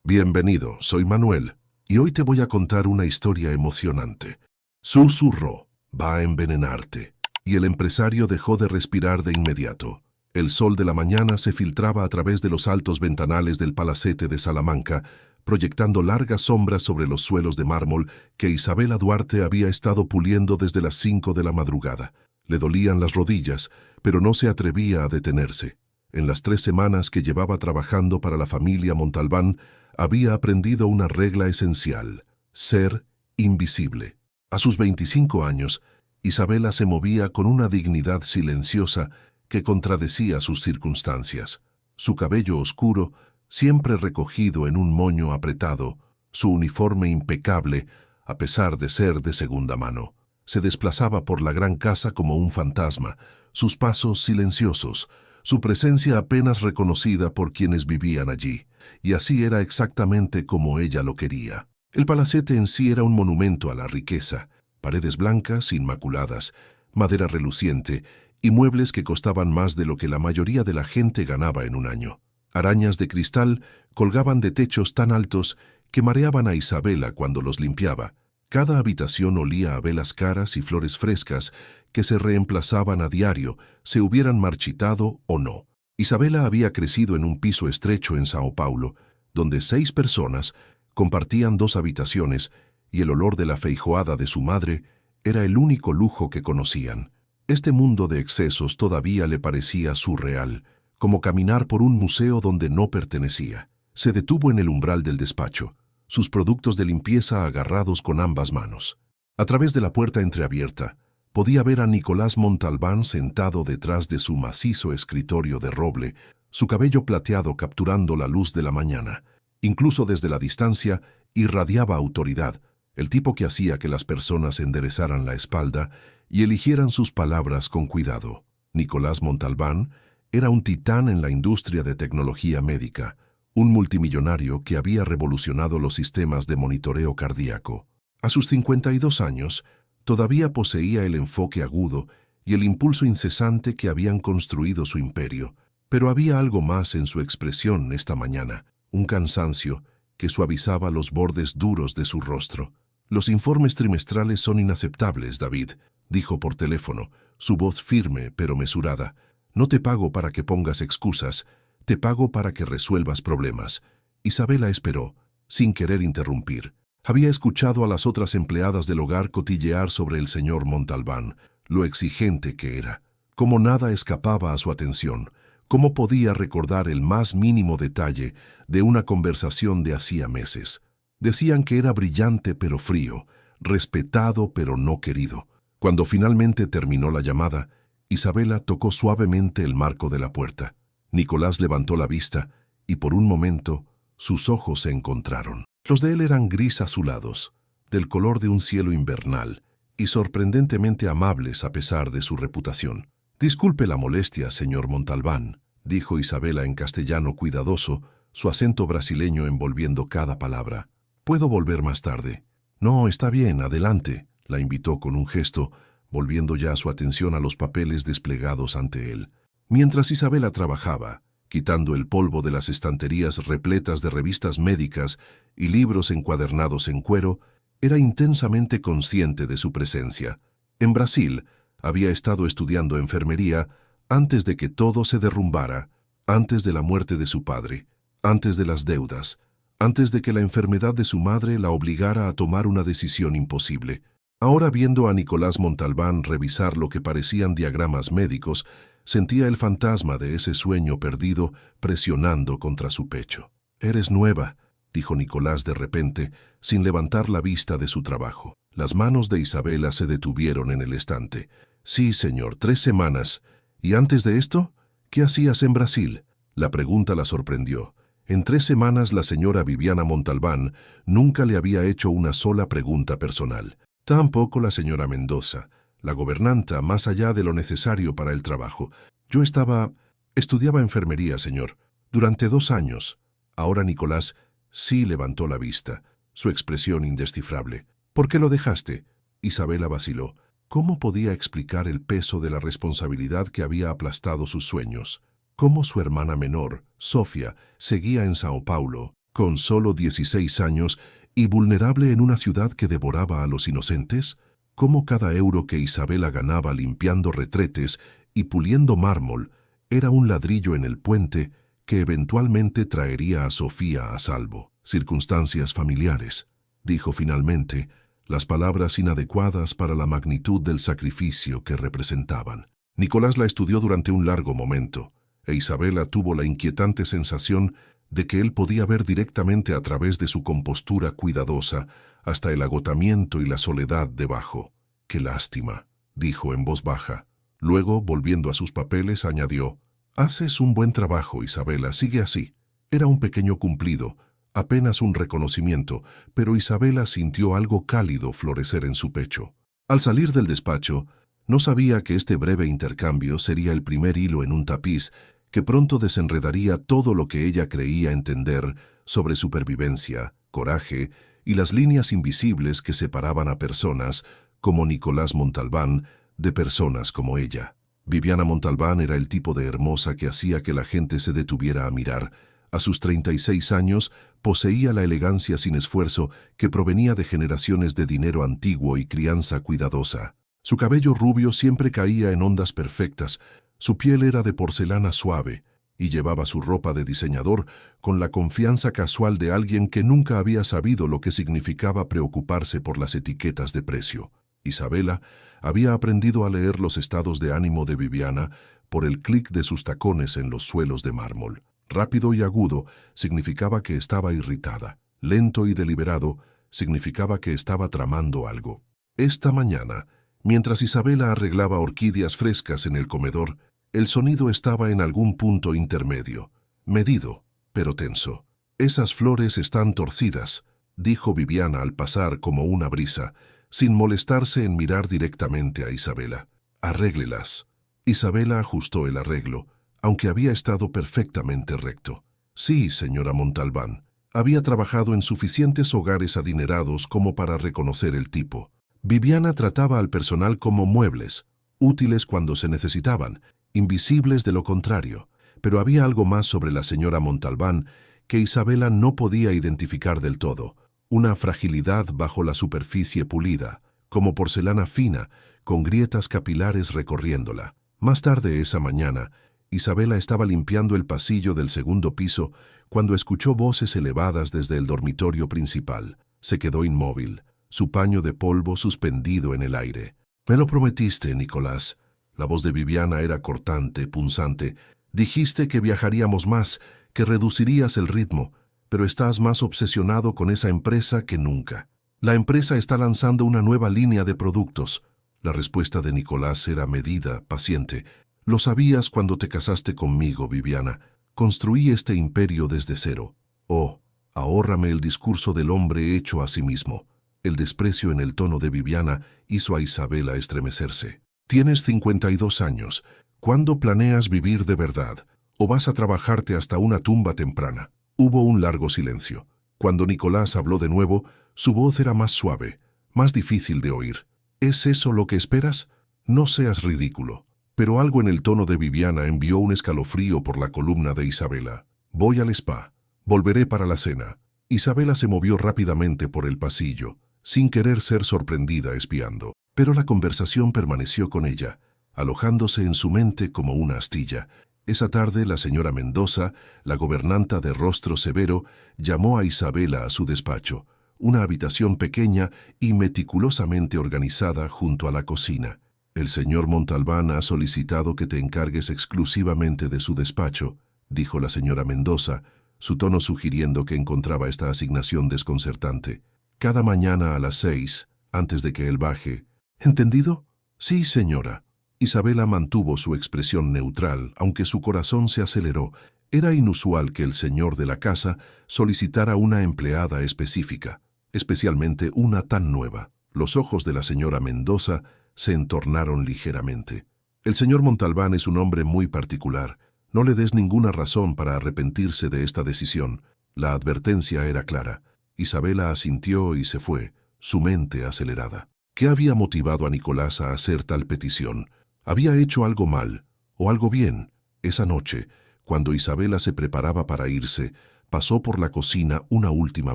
Bienvenido, soy Manuel, y hoy te voy a contar una historia emocionante. Susurró, va a envenenarte. Y el empresario dejó de respirar de inmediato. El sol de la mañana se filtraba a través de los altos ventanales del palacete de Salamanca, proyectando largas sombras sobre los suelos de mármol que Isabela Duarte había estado puliendo desde las 5 de la madrugada. Le dolían las rodillas, pero no se atrevía a detenerse. En las 3 semanas que llevaba trabajando para la familia Montalbán, había aprendido una regla esencial: ser invisible. A sus 25 años, Isabela se movía con una dignidad silenciosa que contradecía sus circunstancias. Su cabello oscuro, siempre recogido en un moño apretado, su uniforme impecable, a pesar de ser de segunda mano. Se desplazaba por la gran casa como un fantasma, sus pasos silenciosos, su presencia apenas reconocida por quienes vivían allí, y así era exactamente como ella lo quería. El palacete en sí era un monumento a la riqueza: paredes blancas, inmaculadas, madera reluciente y muebles que costaban más de lo que la mayoría de la gente ganaba en un año. Arañas de cristal colgaban de techos tan altos que mareaban a Isabela cuando los limpiaba. Cada habitación olía a velas caras y flores frescas que se reemplazaban a diario, se hubieran marchitado o no. Isabela había crecido en un piso estrecho en Sao Paulo, donde 6 personas compartían 2 habitaciones y el olor de la feijoada de su madre era el único lujo que conocían. Este mundo de excesos todavía le parecía surreal, como caminar por un museo donde no pertenecía. Se detuvo en el umbral del despacho, sus productos de limpieza agarrados con ambas manos. A través de la puerta entreabierta, podía ver a Nicolás Montalbán sentado detrás de su macizo escritorio de roble, su cabello plateado capturando la luz de la mañana. Incluso desde la distancia irradiaba autoridad, el tipo que hacía que las personas enderezaran la espalda y eligieran sus palabras con cuidado. Nicolás Montalbán era un titán en la industria de tecnología médica, un multimillonario que había revolucionado los sistemas de monitoreo cardíaco. A sus 52 años, todavía poseía el enfoque agudo y el impulso incesante que habían construido su imperio, pero había algo más en su expresión esta mañana, un cansancio que suavizaba los bordes duros de su rostro. «Los informes trimestrales son inaceptables, David», dijo por teléfono, su voz firme pero mesurada. «No te pago para que pongas excusas, te pago para que resuelvas problemas». Isabela esperó, sin querer interrumpir. Había escuchado a las otras empleadas del hogar cotillear sobre el señor Montalbán, lo exigente que era, cómo nada escapaba a su atención, cómo podía recordar el más mínimo detalle de una conversación de hacía meses. Decían que era brillante pero frío, respetado pero no querido. Cuando finalmente terminó la llamada, Isabela tocó suavemente el marco de la puerta. Nicolás levantó la vista y por un momento sus ojos se encontraron. Los de él eran gris azulados, del color de un cielo invernal, y sorprendentemente amables a pesar de su reputación. «Disculpe la molestia, señor Montalbán», dijo Isabela en castellano cuidadoso, su acento brasileño envolviendo cada palabra. «¿Puedo volver más tarde?» «No, está bien, adelante», la invitó con un gesto, volviendo ya su atención a los papeles desplegados ante él. Mientras Isabela trabajaba, quitando el polvo de las estanterías repletas de revistas médicas y libros encuadernados en cuero, era intensamente consciente de su presencia. En Brasil, había estado estudiando enfermería antes de que todo se derrumbara, antes de la muerte de su padre, antes de las deudas, antes de que la enfermedad de su madre la obligara a tomar una decisión imposible. Ahora, viendo a Nicolás Montalbán revisar lo que parecían diagramas médicos, sentía el fantasma de ese sueño perdido presionando contra su pecho. «Eres nueva», dijo Nicolás de repente, sin levantar la vista de su trabajo. Las manos de Isabela se detuvieron en el estante. «Sí, señor, 3 semanas. ¿Y antes de esto? ¿Qué hacías en Brasil?» La pregunta la sorprendió. En 3 semanas la señora Viviana Montalbán nunca le había hecho una sola pregunta personal. Tampoco la señora Mendoza, la gobernanta, más allá de lo necesario para el trabajo. «Yo estudiaba enfermería, señor, durante 2 años». Ahora Nicolás sí levantó la vista, su expresión indescifrable. «¿Por qué lo dejaste?» Isabela vaciló. ¿Cómo podía explicar el peso de la responsabilidad que había aplastado sus sueños? ¿Cómo su hermana menor, Sofía, seguía en Sao Paulo? con solo 16 años y vulnerable en una ciudad que devoraba a los inocentes? ¿Cómo cada euro que Isabela ganaba limpiando retretes y puliendo mármol era un ladrillo en el puente que eventualmente traería a Sofía a salvo? Circunstancias familiares, dijo finalmente, las palabras inadecuadas para la magnitud del sacrificio que representaban. Nicolás la estudió durante un largo momento, e Isabela tuvo la inquietante sensación de que él podía ver directamente a través de su compostura cuidadosa hasta el agotamiento y la soledad debajo. «Qué lástima», dijo en voz baja. Luego, volviendo a sus papeles, añadió, «Haces un buen trabajo, Isabela, sigue así». Era un pequeño cumplido, apenas un reconocimiento, pero Isabela sintió algo cálido florecer en su pecho. Al salir del despacho, no sabía que este breve intercambio sería el primer hilo en un tapiz que pronto desenredaría todo lo que ella creía entender sobre supervivencia, coraje y las líneas invisibles que separaban a personas como Nicolás Montalbán de personas como ella. Viviana Montalbán era el tipo de hermosa que hacía que la gente se detuviera a mirar. A sus 36 años, poseía la elegancia sin esfuerzo que provenía de generaciones de dinero antiguo y crianza cuidadosa. Su cabello rubio siempre caía en ondas perfectas, su piel era de porcelana suave, y llevaba su ropa de diseñador con la confianza casual de alguien que nunca había sabido lo que significaba preocuparse por las etiquetas de precio. Isabela había aprendido a leer los estados de ánimo de Viviana por el clic de sus tacones en los suelos de mármol. Rápido y agudo significaba que estaba irritada. Lento y deliberado significaba que estaba tramando algo. Esta mañana, mientras Isabela arreglaba orquídeas frescas en el comedor, el sonido estaba en algún punto intermedio, medido, pero tenso. «Esas flores están torcidas», dijo Viviana al pasar como una brisa, sin molestarse en mirar directamente a Isabela. «Arréglelas». Isabela ajustó el arreglo, aunque había estado perfectamente recto. «Sí, señora Montalbán». Había trabajado en suficientes hogares adinerados como para reconocer el tipo. Viviana trataba al personal como muebles, útiles cuando se necesitaban, invisibles de lo contrario, pero había algo más sobre la señora Montalbán que Isabela no podía identificar del todo, una fragilidad bajo la superficie pulida, como porcelana fina, con grietas capilares recorriéndola. Más tarde esa mañana, Isabela estaba limpiando el pasillo del segundo piso cuando escuchó voces elevadas desde el dormitorio principal. Se quedó inmóvil, su paño de polvo suspendido en el aire. «Me lo prometiste, Nicolás». La voz de Viviana era cortante, punzante. «Dijiste que viajaríamos más, que reducirías el ritmo, pero estás más obsesionado con esa empresa que nunca. La empresa está lanzando una nueva línea de productos». La respuesta de Nicolás era medida, paciente. «Lo sabías cuando te casaste conmigo, Viviana. Construí este imperio desde cero. Oh, ahórrame el discurso del hombre hecho a sí mismo». El desprecio en el tono de Viviana hizo a Isabela estremecerse. «Tienes 52 años. ¿Cuándo planeas vivir de verdad? ¿O vas a trabajarte hasta una tumba temprana?» Hubo un largo silencio. Cuando Nicolás habló de nuevo, su voz era más suave, más difícil de oír. «¿Es eso lo que esperas? No seas ridículo». Pero algo en el tono de Viviana envió un escalofrío por la columna de Isabela. «Voy al spa. Volveré para la cena». Isabela se movió rápidamente por el pasillo, sin querer ser sorprendida espiando. Pero la conversación permaneció con ella, alojándose en su mente como una astilla. Esa tarde la señora Mendoza, la gobernanta de rostro severo, llamó a Isabela a su despacho, una habitación pequeña y meticulosamente organizada junto a la cocina. «El señor Montalbán ha solicitado que te encargues exclusivamente de su despacho», dijo la señora Mendoza, su tono sugiriendo que encontraba esta asignación desconcertante. «Cada mañana a las 6, antes de que él baje». «¿Entendido?» «Sí, señora». Isabela mantuvo su expresión neutral, aunque su corazón se aceleró. Era inusual que el señor de la casa solicitara una empleada específica, especialmente una tan nueva. Los ojos de la señora Mendoza se entornaron ligeramente. «El señor Montalbán es un hombre muy particular. No le des ninguna razón para arrepentirse de esta decisión». La advertencia era clara. Isabela asintió y se fue, su mente acelerada. ¿Qué había motivado a Nicolás a hacer tal petición? ¿Había hecho algo mal o algo bien? Esa noche, cuando Isabela se preparaba para irse, pasó por la cocina una última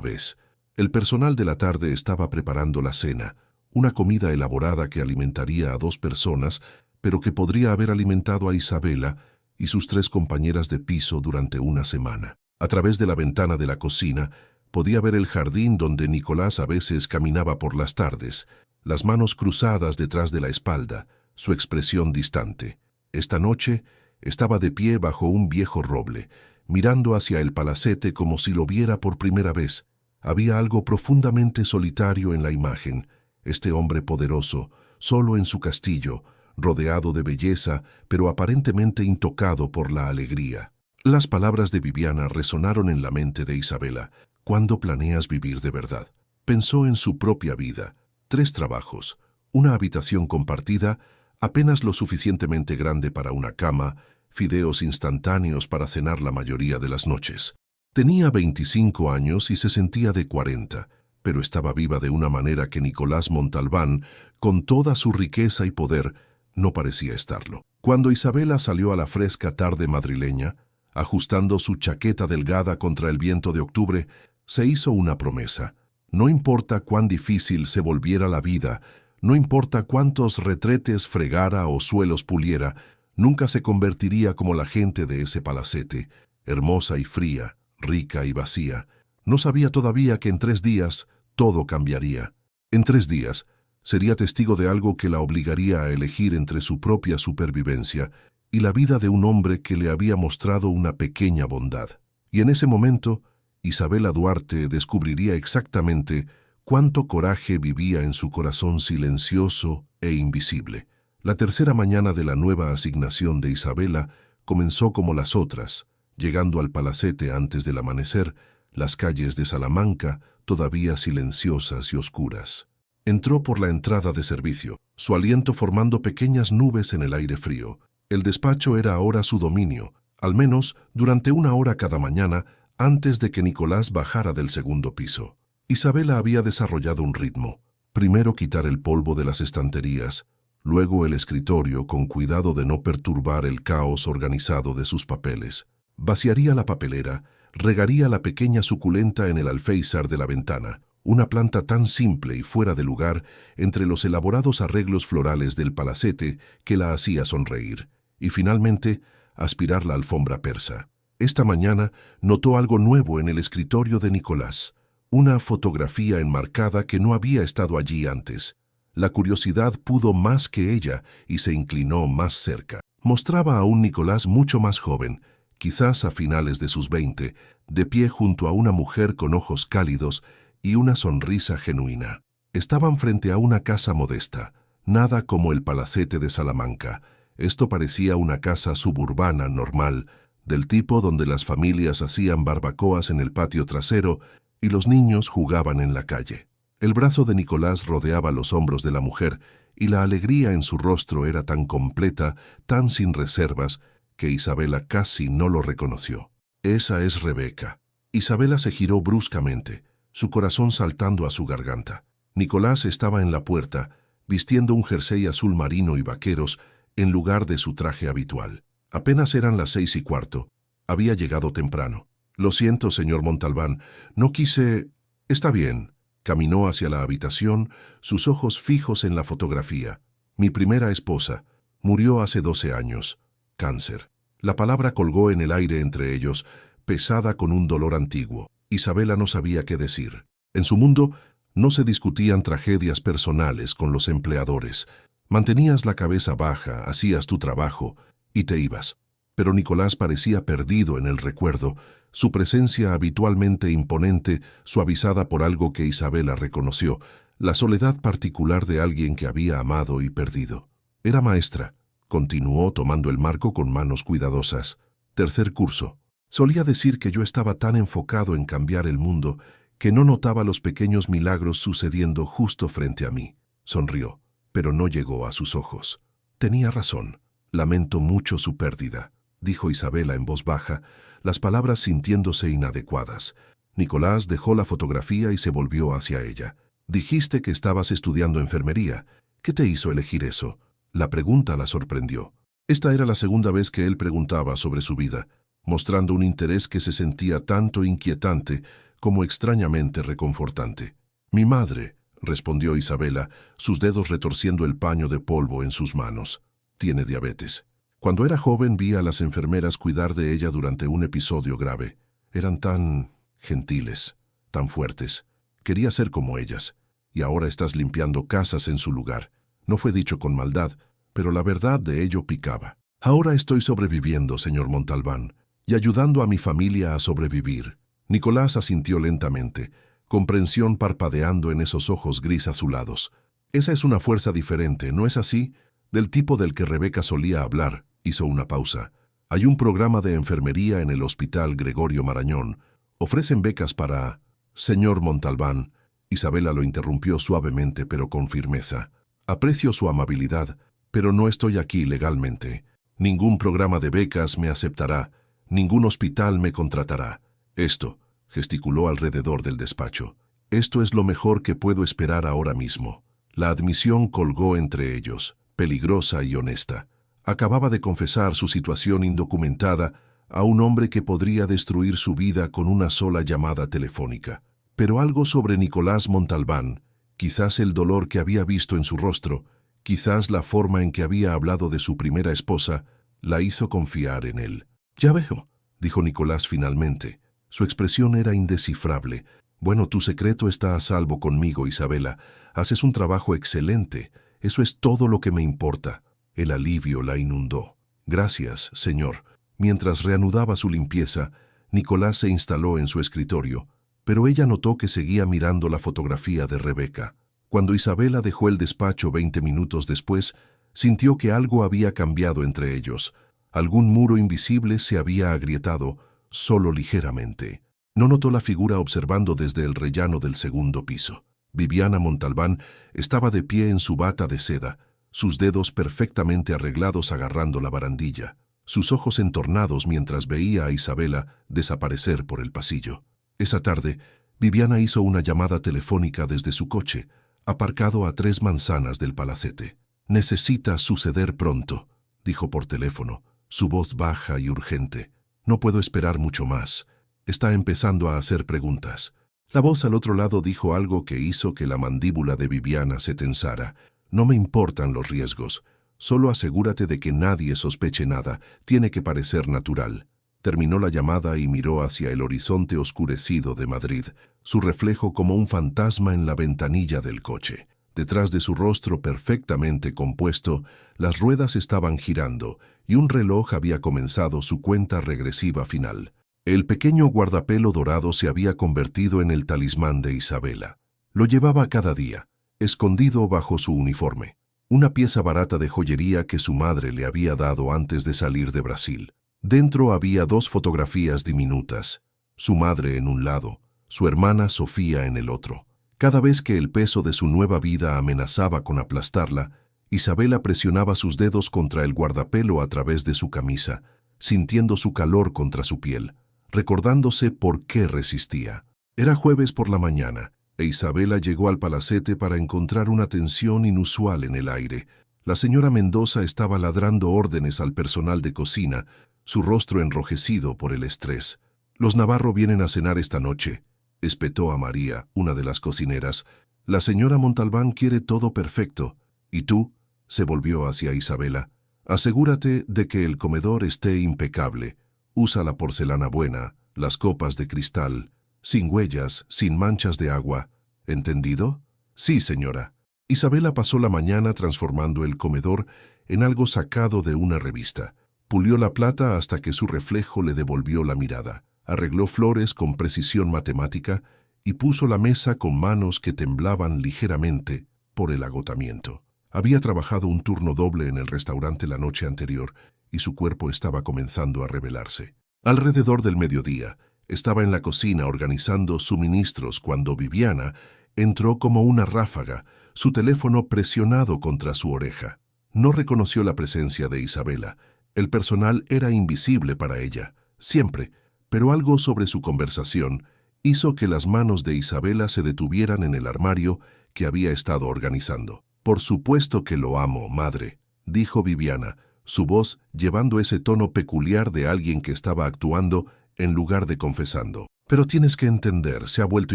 vez. El personal de la tarde estaba preparando la cena, una comida elaborada que alimentaría a 2 personas, pero que podría haber alimentado a Isabela y sus 3 compañeras de piso durante una semana. A través de la ventana de la cocina, podía ver el jardín donde Nicolás a veces caminaba por las tardes, las manos cruzadas detrás de la espalda, su expresión distante. Esta noche estaba de pie bajo un viejo roble, mirando hacia el palacete como si lo viera por primera vez. Había algo profundamente solitario en la imagen, este hombre poderoso, solo en su castillo, rodeado de belleza, pero aparentemente intocado por la alegría. Las palabras de Viviana resonaron en la mente de Isabela. ¿Cuándo planeas vivir de verdad? Pensó en su propia vida. 3 trabajos, una habitación compartida, apenas lo suficientemente grande para una cama, fideos instantáneos para cenar la mayoría de las noches. Tenía 25 años y se sentía de 40, pero estaba viva de una manera que Nicolás Montalbán, con toda su riqueza y poder, no parecía estarlo. Cuando Isabela salió a la fresca tarde madrileña, ajustando su chaqueta delgada contra el viento de octubre, se hizo una promesa. No importa cuán difícil se volviera la vida, no importa cuántos retretes fregara o suelos puliera, nunca se convertiría como la gente de ese palacete, hermosa y fría, rica y vacía. No sabía todavía que en 3 días todo cambiaría. En 3 días sería testigo de algo que la obligaría a elegir entre su propia supervivencia y la vida de un hombre que le había mostrado una pequeña bondad. Y en ese momento, Isabela Duarte descubriría exactamente cuánto coraje vivía en su corazón silencioso e invisible. La tercera mañana de la nueva asignación de Isabela comenzó como las otras, llegando al palacete antes del amanecer, las calles de Salamanca todavía silenciosas y oscuras. Entró por la entrada de servicio, su aliento formando pequeñas nubes en el aire frío. El despacho era ahora su dominio, al menos durante 1 hora cada mañana antes de que Nicolás bajara del segundo piso. Isabela había desarrollado un ritmo. Primero quitar el polvo de las estanterías, luego el escritorio con cuidado de no perturbar el caos organizado de sus papeles. Vaciaría la papelera, regaría la pequeña suculenta en el alféizar de la ventana, una planta tan simple y fuera de lugar entre los elaborados arreglos florales del palacete que la hacía sonreír, y finalmente aspirar la alfombra persa. Esta mañana notó algo nuevo en el escritorio de Nicolás, una fotografía enmarcada que no había estado allí antes. La curiosidad pudo más que ella y se inclinó más cerca. Mostraba a un Nicolás mucho más joven, quizás a finales de sus 20, de pie junto a una mujer con ojos cálidos y una sonrisa genuina. Estaban frente a una casa modesta, nada como el palacete de Salamanca. Esto parecía una casa suburbana normal, del tipo donde las familias hacían barbacoas en el patio trasero y los niños jugaban en la calle. El brazo de Nicolás rodeaba los hombros de la mujer y la alegría en su rostro era tan completa, tan sin reservas, que Isabela casi no lo reconoció. Esa es Rebeca. Isabela se giró bruscamente, su corazón saltando a su garganta. Nicolás estaba en la puerta, vistiendo un jersey azul marino y vaqueros en lugar de su traje habitual. Apenas eran las 6:15. Había llegado temprano. Lo siento, señor Montalbán, no quise... Está bien. Caminó hacia la habitación, sus ojos fijos en la fotografía. Mi primera esposa. Murió hace 12 años. Cáncer. La palabra colgó en el aire entre ellos, pesada con un dolor antiguo. Isabela no sabía qué decir. En su mundo no se discutían tragedias personales con los empleadores. Mantenías la cabeza baja, hacías tu trabajo y te ibas. Pero Nicolás parecía perdido en el recuerdo, su presencia habitualmente imponente, suavizada por algo que Isabela reconoció, la soledad particular de alguien que había amado y perdido. Era maestra, continuó tomando el marco con manos cuidadosas. 3er curso. Solía decir que yo estaba tan enfocado en cambiar el mundo que no notaba los pequeños milagros sucediendo justo frente a mí. Sonrió, pero no llegó a sus ojos. Tenía razón. Lamento mucho su pérdida, dijo Isabela en voz baja, las palabras sintiéndose inadecuadas. Nicolás dejó la fotografía y se volvió hacia ella. Dijiste que estabas estudiando enfermería. ¿Qué te hizo elegir eso? La pregunta la sorprendió. Esta era la segunda vez que él preguntaba sobre su vida. mostrando un interés que se sentía tanto inquietante como extrañamente reconfortante. «Mi madre», respondió Isabela, sus dedos retorciendo el paño de polvo en sus manos. «Tiene diabetes. Cuando era joven vi a las enfermeras cuidar de ella durante un episodio grave. Eran tan gentiles, tan fuertes. Quería ser como ellas. Y ahora estás limpiando casas en su lugar». No fue dicho con maldad, pero la verdad de ello picaba. «Ahora estoy sobreviviendo, señor Montalbán, y ayudando a mi familia a sobrevivir». Nicolás asintió lentamente, comprensión parpadeando en esos ojos gris azulados. «Esa es una fuerza diferente, ¿no es así? Del tipo del que Rebeca solía hablar». Hizo una pausa. «Hay un programa de enfermería en el Hospital Gregorio Marañón. Ofrecen becas para...» «Señor Montalbán», Isabela lo interrumpió suavemente pero con firmeza. «Aprecio su amabilidad, pero no estoy aquí legalmente. Ningún programa de becas me aceptará, ningún hospital me contratará. Esto», gesticuló alrededor del despacho, «esto es lo mejor que puedo esperar ahora mismo». La admisión colgó entre ellos, peligrosa y honesta. Acababa de confesar su situación indocumentada a un hombre que podría destruir su vida con una sola llamada telefónica. Pero algo sobre Nicolás Montalbán, quizás el dolor que había visto en su rostro, quizás la forma en que había hablado de su primera esposa, la hizo confiar en él. «Ya veo», dijo Nicolás finalmente. Su expresión era indescifrable. «Bueno, tu secreto está a salvo conmigo, Isabela. Haces un trabajo excelente. Eso es todo lo que me importa». El alivio la inundó. «Gracias, señor». Mientras reanudaba su limpieza, Nicolás se instaló en su escritorio, pero ella notó que seguía mirando la fotografía de Rebeca. Cuando Isabela dejó el despacho 20 minutos después, sintió que algo había cambiado entre ellos. Algún muro invisible se había agrietado, solo ligeramente. No notó la figura observando desde el rellano del segundo piso. Viviana Montalbán estaba de pie en su bata de seda, sus dedos perfectamente arreglados agarrando la barandilla, sus ojos entornados mientras veía a Isabela desaparecer por el pasillo. Esa tarde, Viviana hizo una llamada telefónica desde su coche, aparcado a 3 manzanas del palacete. «Necesita suceder pronto», dijo por teléfono, su voz baja y urgente. «No puedo esperar mucho más. Está empezando a hacer preguntas». La voz al otro lado dijo algo que hizo que la mandíbula de Viviana se tensara. «No me importan los riesgos. Solo asegúrate de que nadie sospeche nada. Tiene que parecer natural». Terminó la llamada y miró hacia el horizonte oscurecido de Madrid, su reflejo como un fantasma en la ventanilla del coche. Detrás de su rostro perfectamente compuesto, las ruedas estaban girando y un reloj había comenzado su cuenta regresiva final. El pequeño guardapelo dorado se había convertido en el talismán de Isabela. Lo llevaba cada día, escondido bajo su uniforme, una pieza barata de joyería que su madre le había dado antes de salir de Brasil. Dentro había 2 fotografías diminutas, su madre en un lado, su hermana Sofía en el otro. Cada vez que el peso de su nueva vida amenazaba con aplastarla, Isabela presionaba sus dedos contra el guardapelo a través de su camisa, sintiendo su calor contra su piel, recordándose por qué resistía. Era jueves por la mañana, e Isabela llegó al palacete para encontrar una tensión inusual en el aire. La señora Mendoza estaba ladrando órdenes al personal de cocina, su rostro enrojecido por el estrés. «Los Navarro vienen a cenar esta noche», espetó a María, una de las cocineras. «La señora Montalbán quiere todo perfecto. ¿Y tú?», se volvió hacia Isabela. «Asegúrate de que el comedor esté impecable. Usa la porcelana buena, las copas de cristal, sin huellas, sin manchas de agua. ¿Entendido?». «Sí, señora». Isabela pasó la mañana transformando el comedor en algo sacado de una revista. Pulió la plata hasta que su reflejo le devolvió la mirada. Arregló flores con precisión matemática y puso la mesa con manos que temblaban ligeramente por el agotamiento. Había trabajado un turno doble en el restaurante la noche anterior y su cuerpo estaba comenzando a rebelarse. Alrededor del mediodía, estaba en la cocina organizando suministros cuando Viviana entró como una ráfaga, su teléfono presionado contra su oreja. No reconoció la presencia de Isabela. El personal era invisible para ella, siempre, pero algo sobre su conversación hizo que las manos de Isabela se detuvieran en el armario que había estado organizando. «Por supuesto que lo amo, madre», dijo Viviana, su voz llevando ese tono peculiar de alguien que estaba actuando en lugar de confesando. Pero tienes que entender, se ha vuelto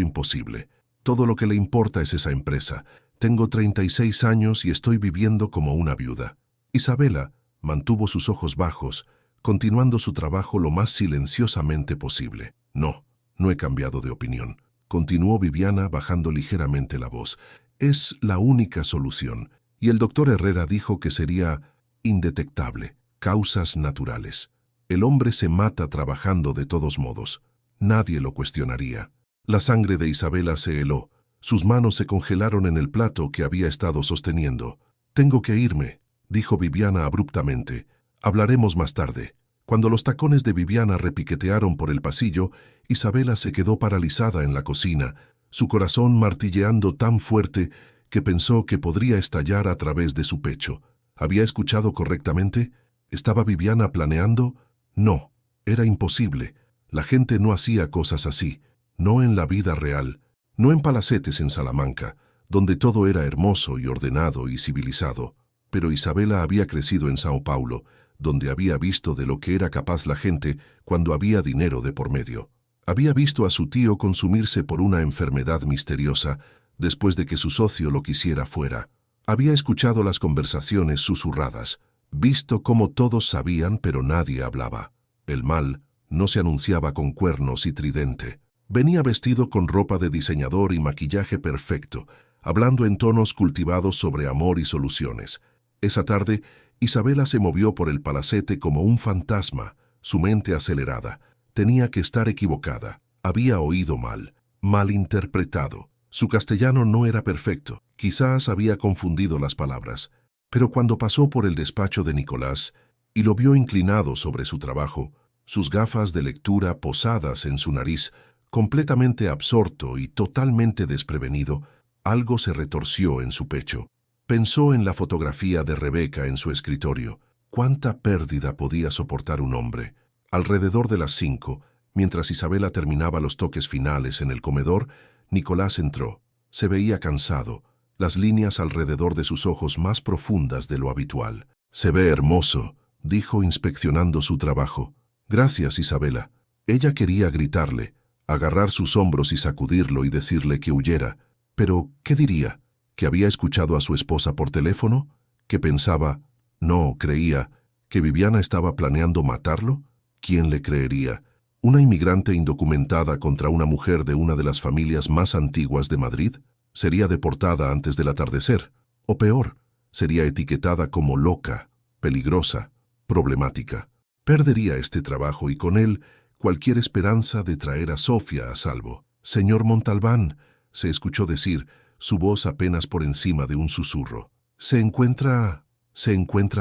imposible. Todo lo que le importa es esa empresa. Tengo 36 años y estoy viviendo como una viuda. Isabela mantuvo sus ojos bajos, continuando su trabajo lo más silenciosamente posible. No, no he cambiado de opinión. Continuó Viviana bajando ligeramente la voz. Es la única solución. Y el doctor Herrera dijo que sería indetectable. Causas naturales. El hombre se mata trabajando de todos modos. Nadie lo cuestionaría. La sangre de Isabela se heló. Sus manos se congelaron en el plato que había estado sosteniendo. «Tengo que irme», dijo Viviana abruptamente. «Hablaremos más tarde». Cuando los tacones de Viviana repiquetearon por el pasillo, Isabela se quedó paralizada en la cocina, su corazón martilleando tan fuerte que pensó que podría estallar a través de su pecho. ¿Había escuchado correctamente? ¿Estaba Viviana planeando? No, era imposible. La gente no hacía cosas así, no en la vida real, no en palacetes en Salamanca, donde todo era hermoso y ordenado y civilizado. Pero Isabela había crecido en Sao Paulo, donde había visto de lo que era capaz la gente cuando había dinero de por medio. Había visto a su tío consumirse por una enfermedad misteriosa después de que su socio lo quisiera fuera. Había escuchado las conversaciones susurradas, visto cómo todos sabían pero nadie hablaba. El mal no se anunciaba con cuernos y tridente. Venía vestido con ropa de diseñador y maquillaje perfecto, hablando en tonos cultivados sobre amor y soluciones. Esa tarde, Isabela se movió por el palacete como un fantasma, su mente acelerada. Tenía que estar equivocada. Había oído mal, malinterpretado. Su castellano no era perfecto. Quizás había confundido las palabras. Pero cuando pasó por el despacho de Nicolás y lo vio inclinado sobre su trabajo, sus gafas de lectura posadas en su nariz, completamente absorto y totalmente desprevenido, algo se retorció en su pecho. Pensó en la fotografía de Rebeca en su escritorio. ¿Cuánta pérdida podía soportar un hombre? Alrededor de las 5, mientras Isabela terminaba los toques finales en el comedor, Nicolás entró. Se veía cansado, las líneas alrededor de sus ojos más profundas de lo habitual. «Se ve hermoso», dijo inspeccionando su trabajo. «Gracias, Isabela». Ella quería gritarle, agarrar sus hombros y sacudirlo y decirle que huyera. Pero, ¿qué diría? ¿Que había escuchado a su esposa por teléfono? ¿Que pensaba, no, creía, que Viviana estaba planeando matarlo? ¿Quién le creería? ¿Una inmigrante indocumentada contra una mujer de una de las familias más antiguas de Madrid? Sería deportada antes del atardecer. O peor, sería etiquetada como loca, peligrosa, problemática. Perdería este trabajo y con él cualquier esperanza de traer a Sofía a salvo. «Señor Montalbán», se escuchó decir, su voz apenas por encima de un susurro. ¿Se encuentra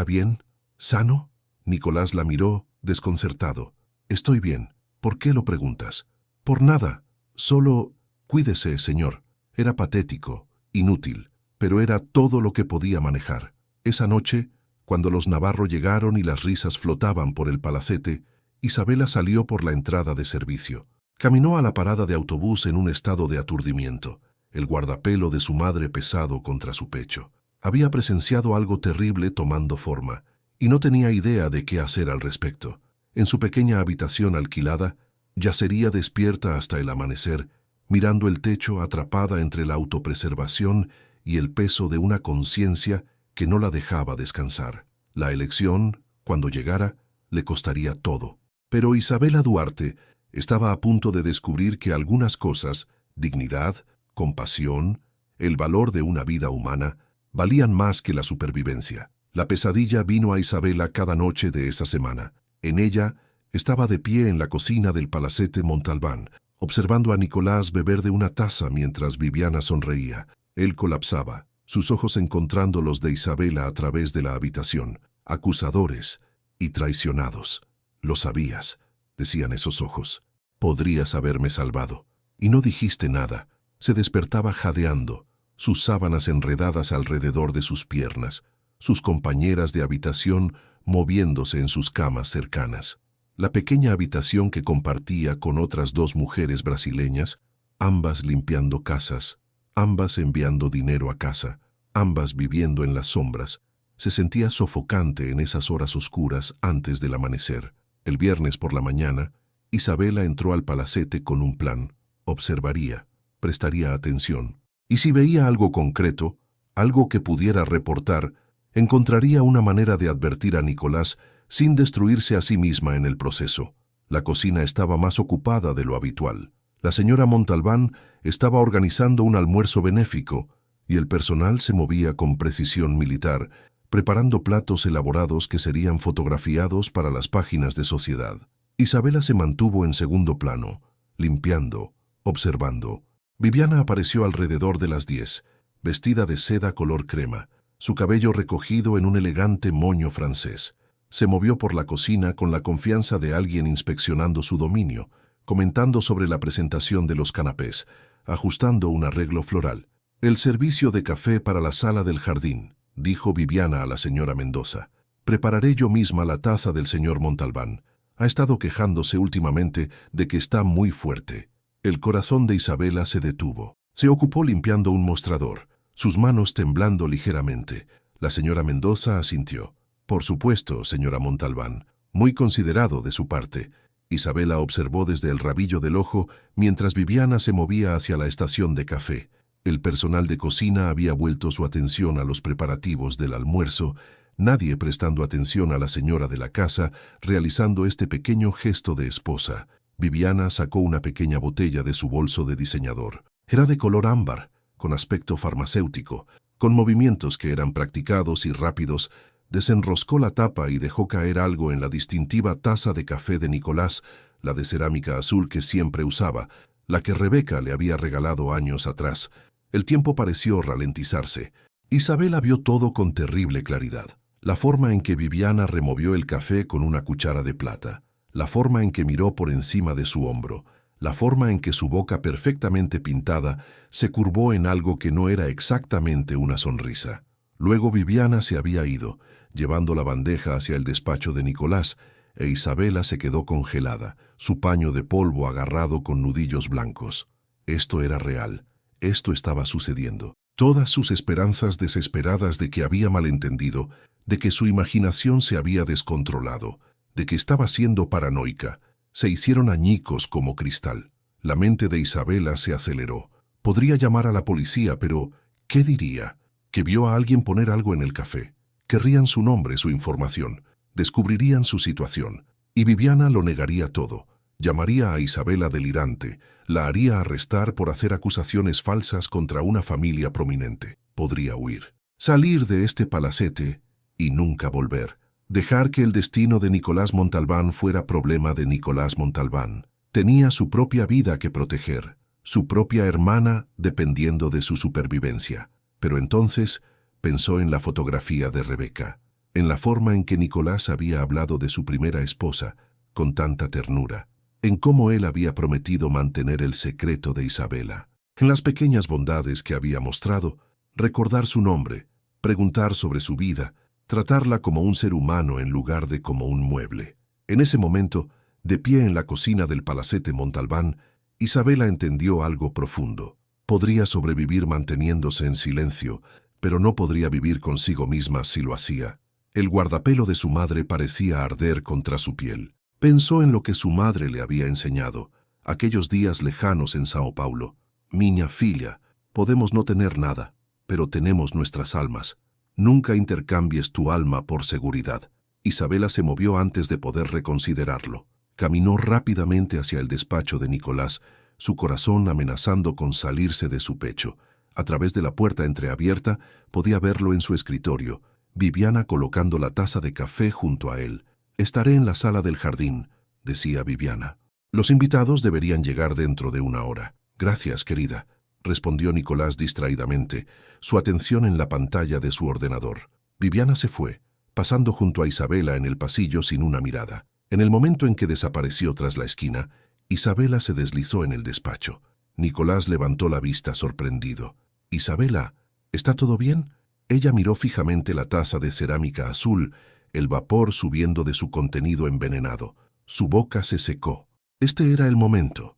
bien? ¿Sano?» Nicolás la miró, desconcertado. «Estoy bien. ¿Por qué lo preguntas?» «Por nada. Solo cuídese, señor». Era patético, inútil, pero era todo lo que podía manejar. Esa noche, cuando los Navarro llegaron y las risas flotaban por el palacete, Isabela salió por la entrada de servicio. Caminó a la parada de autobús en un estado de aturdimiento, el guardapelo de su madre pesado contra su pecho. Había presenciado algo terrible tomando forma, y no tenía idea de qué hacer al respecto. En su pequeña habitación alquilada, yacería despierta hasta el amanecer, mirando el techo atrapada entre la autopreservación y el peso de una conciencia que no la dejaba descansar. La elección, cuando llegara, le costaría todo. Pero Isabela Duarte estaba a punto de descubrir que algunas cosas, dignidad, compasión, el valor de una vida humana, valían más que la supervivencia. La pesadilla vino a Isabela cada noche de esa semana. En ella, estaba de pie en la cocina del palacete Montalbán, observando a Nicolás beber de una taza mientras Viviana sonreía. Él colapsaba, sus ojos encontrando los de Isabela a través de la habitación, acusadores y traicionados. «Lo sabías», decían esos ojos. «Podrías haberme salvado. Y no dijiste nada». Se despertaba jadeando, sus sábanas enredadas alrededor de sus piernas, sus compañeras de habitación moviéndose en sus camas cercanas. La pequeña habitación que compartía con otras 2 mujeres brasileñas, ambas limpiando casas, ambas enviando dinero a casa, ambas viviendo en las sombras, Se sentía sofocante en esas horas oscuras antes del amanecer. El viernes por la mañana, Isabela entró al palacete con un plan. Observaría, prestaría atención. Y si veía algo concreto, algo que pudiera reportar, encontraría una manera de advertir a Nicolás sin destruirse a sí misma en el proceso. La cocina estaba más ocupada de lo habitual. La señora Montalbán estaba organizando un almuerzo benéfico y el personal se movía con precisión militar, preparando platos elaborados que serían fotografiados para las páginas de sociedad. Isabela se mantuvo en segundo plano, limpiando, observando. Viviana apareció alrededor de las 10, vestida de seda color crema, su cabello recogido en un elegante moño francés. Se movió por la cocina con la confianza de alguien inspeccionando su dominio, comentando sobre la presentación de los canapés, ajustando un arreglo floral. «El servicio de café para la sala del jardín», dijo Viviana a la señora Mendoza. «Prepararé yo misma la taza del señor Montalbán. Ha estado quejándose últimamente de que está muy fuerte». El corazón de Isabela se detuvo. Se ocupó limpiando un mostrador, sus manos temblando ligeramente. La señora Mendoza asintió. «Por supuesto, señora Montalbán, muy considerado de su parte». Isabela observó desde el rabillo del ojo mientras Viviana se movía hacia la estación de café. El personal de cocina había vuelto su atención a los preparativos del almuerzo, nadie prestando atención a la señora de la casa realizando este pequeño gesto de esposa. Viviana sacó una pequeña botella de su bolso de diseñador. Era de color ámbar, con aspecto farmacéutico, con movimientos que eran practicados y rápidos. Desenroscó la tapa y dejó caer algo en la distintiva taza de café de Nicolás, la de cerámica azul que siempre usaba, la que Rebeca le había regalado años atrás. El tiempo pareció ralentizarse. Isabela vio todo con terrible claridad. La forma en que Viviana removió el café con una cuchara de plata, la forma en que miró por encima de su hombro, la forma en que su boca perfectamente pintada se curvó en algo que no era exactamente una sonrisa. Luego Viviana se había ido, llevando la bandeja hacia el despacho de Nicolás, e Isabela se quedó congelada, su paño de polvo agarrado con nudillos blancos. Esto era real, esto estaba sucediendo. Todas sus esperanzas desesperadas de que había malentendido, de que su imaginación se había descontrolado, de que estaba siendo paranoica, se hicieron añicos como cristal. La mente de Isabela se aceleró. Podría llamar a la policía, pero ¿qué diría? Que vio a alguien poner algo en el café. Querrían su nombre, su información. Descubrirían su situación. Y Viviana lo negaría todo. Llamaría a Isabela delirante. La haría arrestar por hacer acusaciones falsas contra una familia prominente. Podría huir. Salir de este palacete y nunca volver. Dejar que el destino de Nicolás Montalbán fuera problema de Nicolás Montalbán. Tenía su propia vida que proteger. Su propia hermana dependiendo de su supervivencia. Pero entonces pensó en la fotografía de Rebeca, en la forma en que Nicolás había hablado de su primera esposa, con tanta ternura, en cómo él había prometido mantener el secreto de Isabela, en las pequeñas bondades que había mostrado, recordar su nombre, preguntar sobre su vida, tratarla como un ser humano en lugar de como un mueble. En ese momento, de pie en la cocina del palacete Montalbán, Isabela entendió algo profundo. Podría sobrevivir manteniéndose en silencio, pero no podría vivir consigo misma si lo hacía. El guardapelo de su madre parecía arder contra su piel. Pensó en lo que su madre le había enseñado, aquellos días lejanos en Sao Paulo. «Miña filla, podemos no tener nada, pero tenemos nuestras almas. Nunca intercambies tu alma por seguridad». Isabela se movió antes de poder reconsiderarlo. Caminó rápidamente hacia el despacho de Nicolás, su corazón amenazando con salirse de su pecho. A través de la puerta entreabierta podía verlo en su escritorio, Viviana colocando la taza de café junto a él. «Estaré en la sala del jardín», decía Viviana. «Los invitados deberían llegar dentro de una hora». «Gracias, querida», respondió Nicolás distraídamente, su atención en la pantalla de su ordenador. Viviana se fue, pasando junto a Isabela en el pasillo sin una mirada. En el momento en que desapareció tras la esquina, Isabela se deslizó en el despacho. Nicolás levantó la vista sorprendido. «Isabela, ¿está todo bien?» Ella miró fijamente la taza de cerámica azul, el vapor subiendo de su contenido envenenado. Su boca se secó. Este era el momento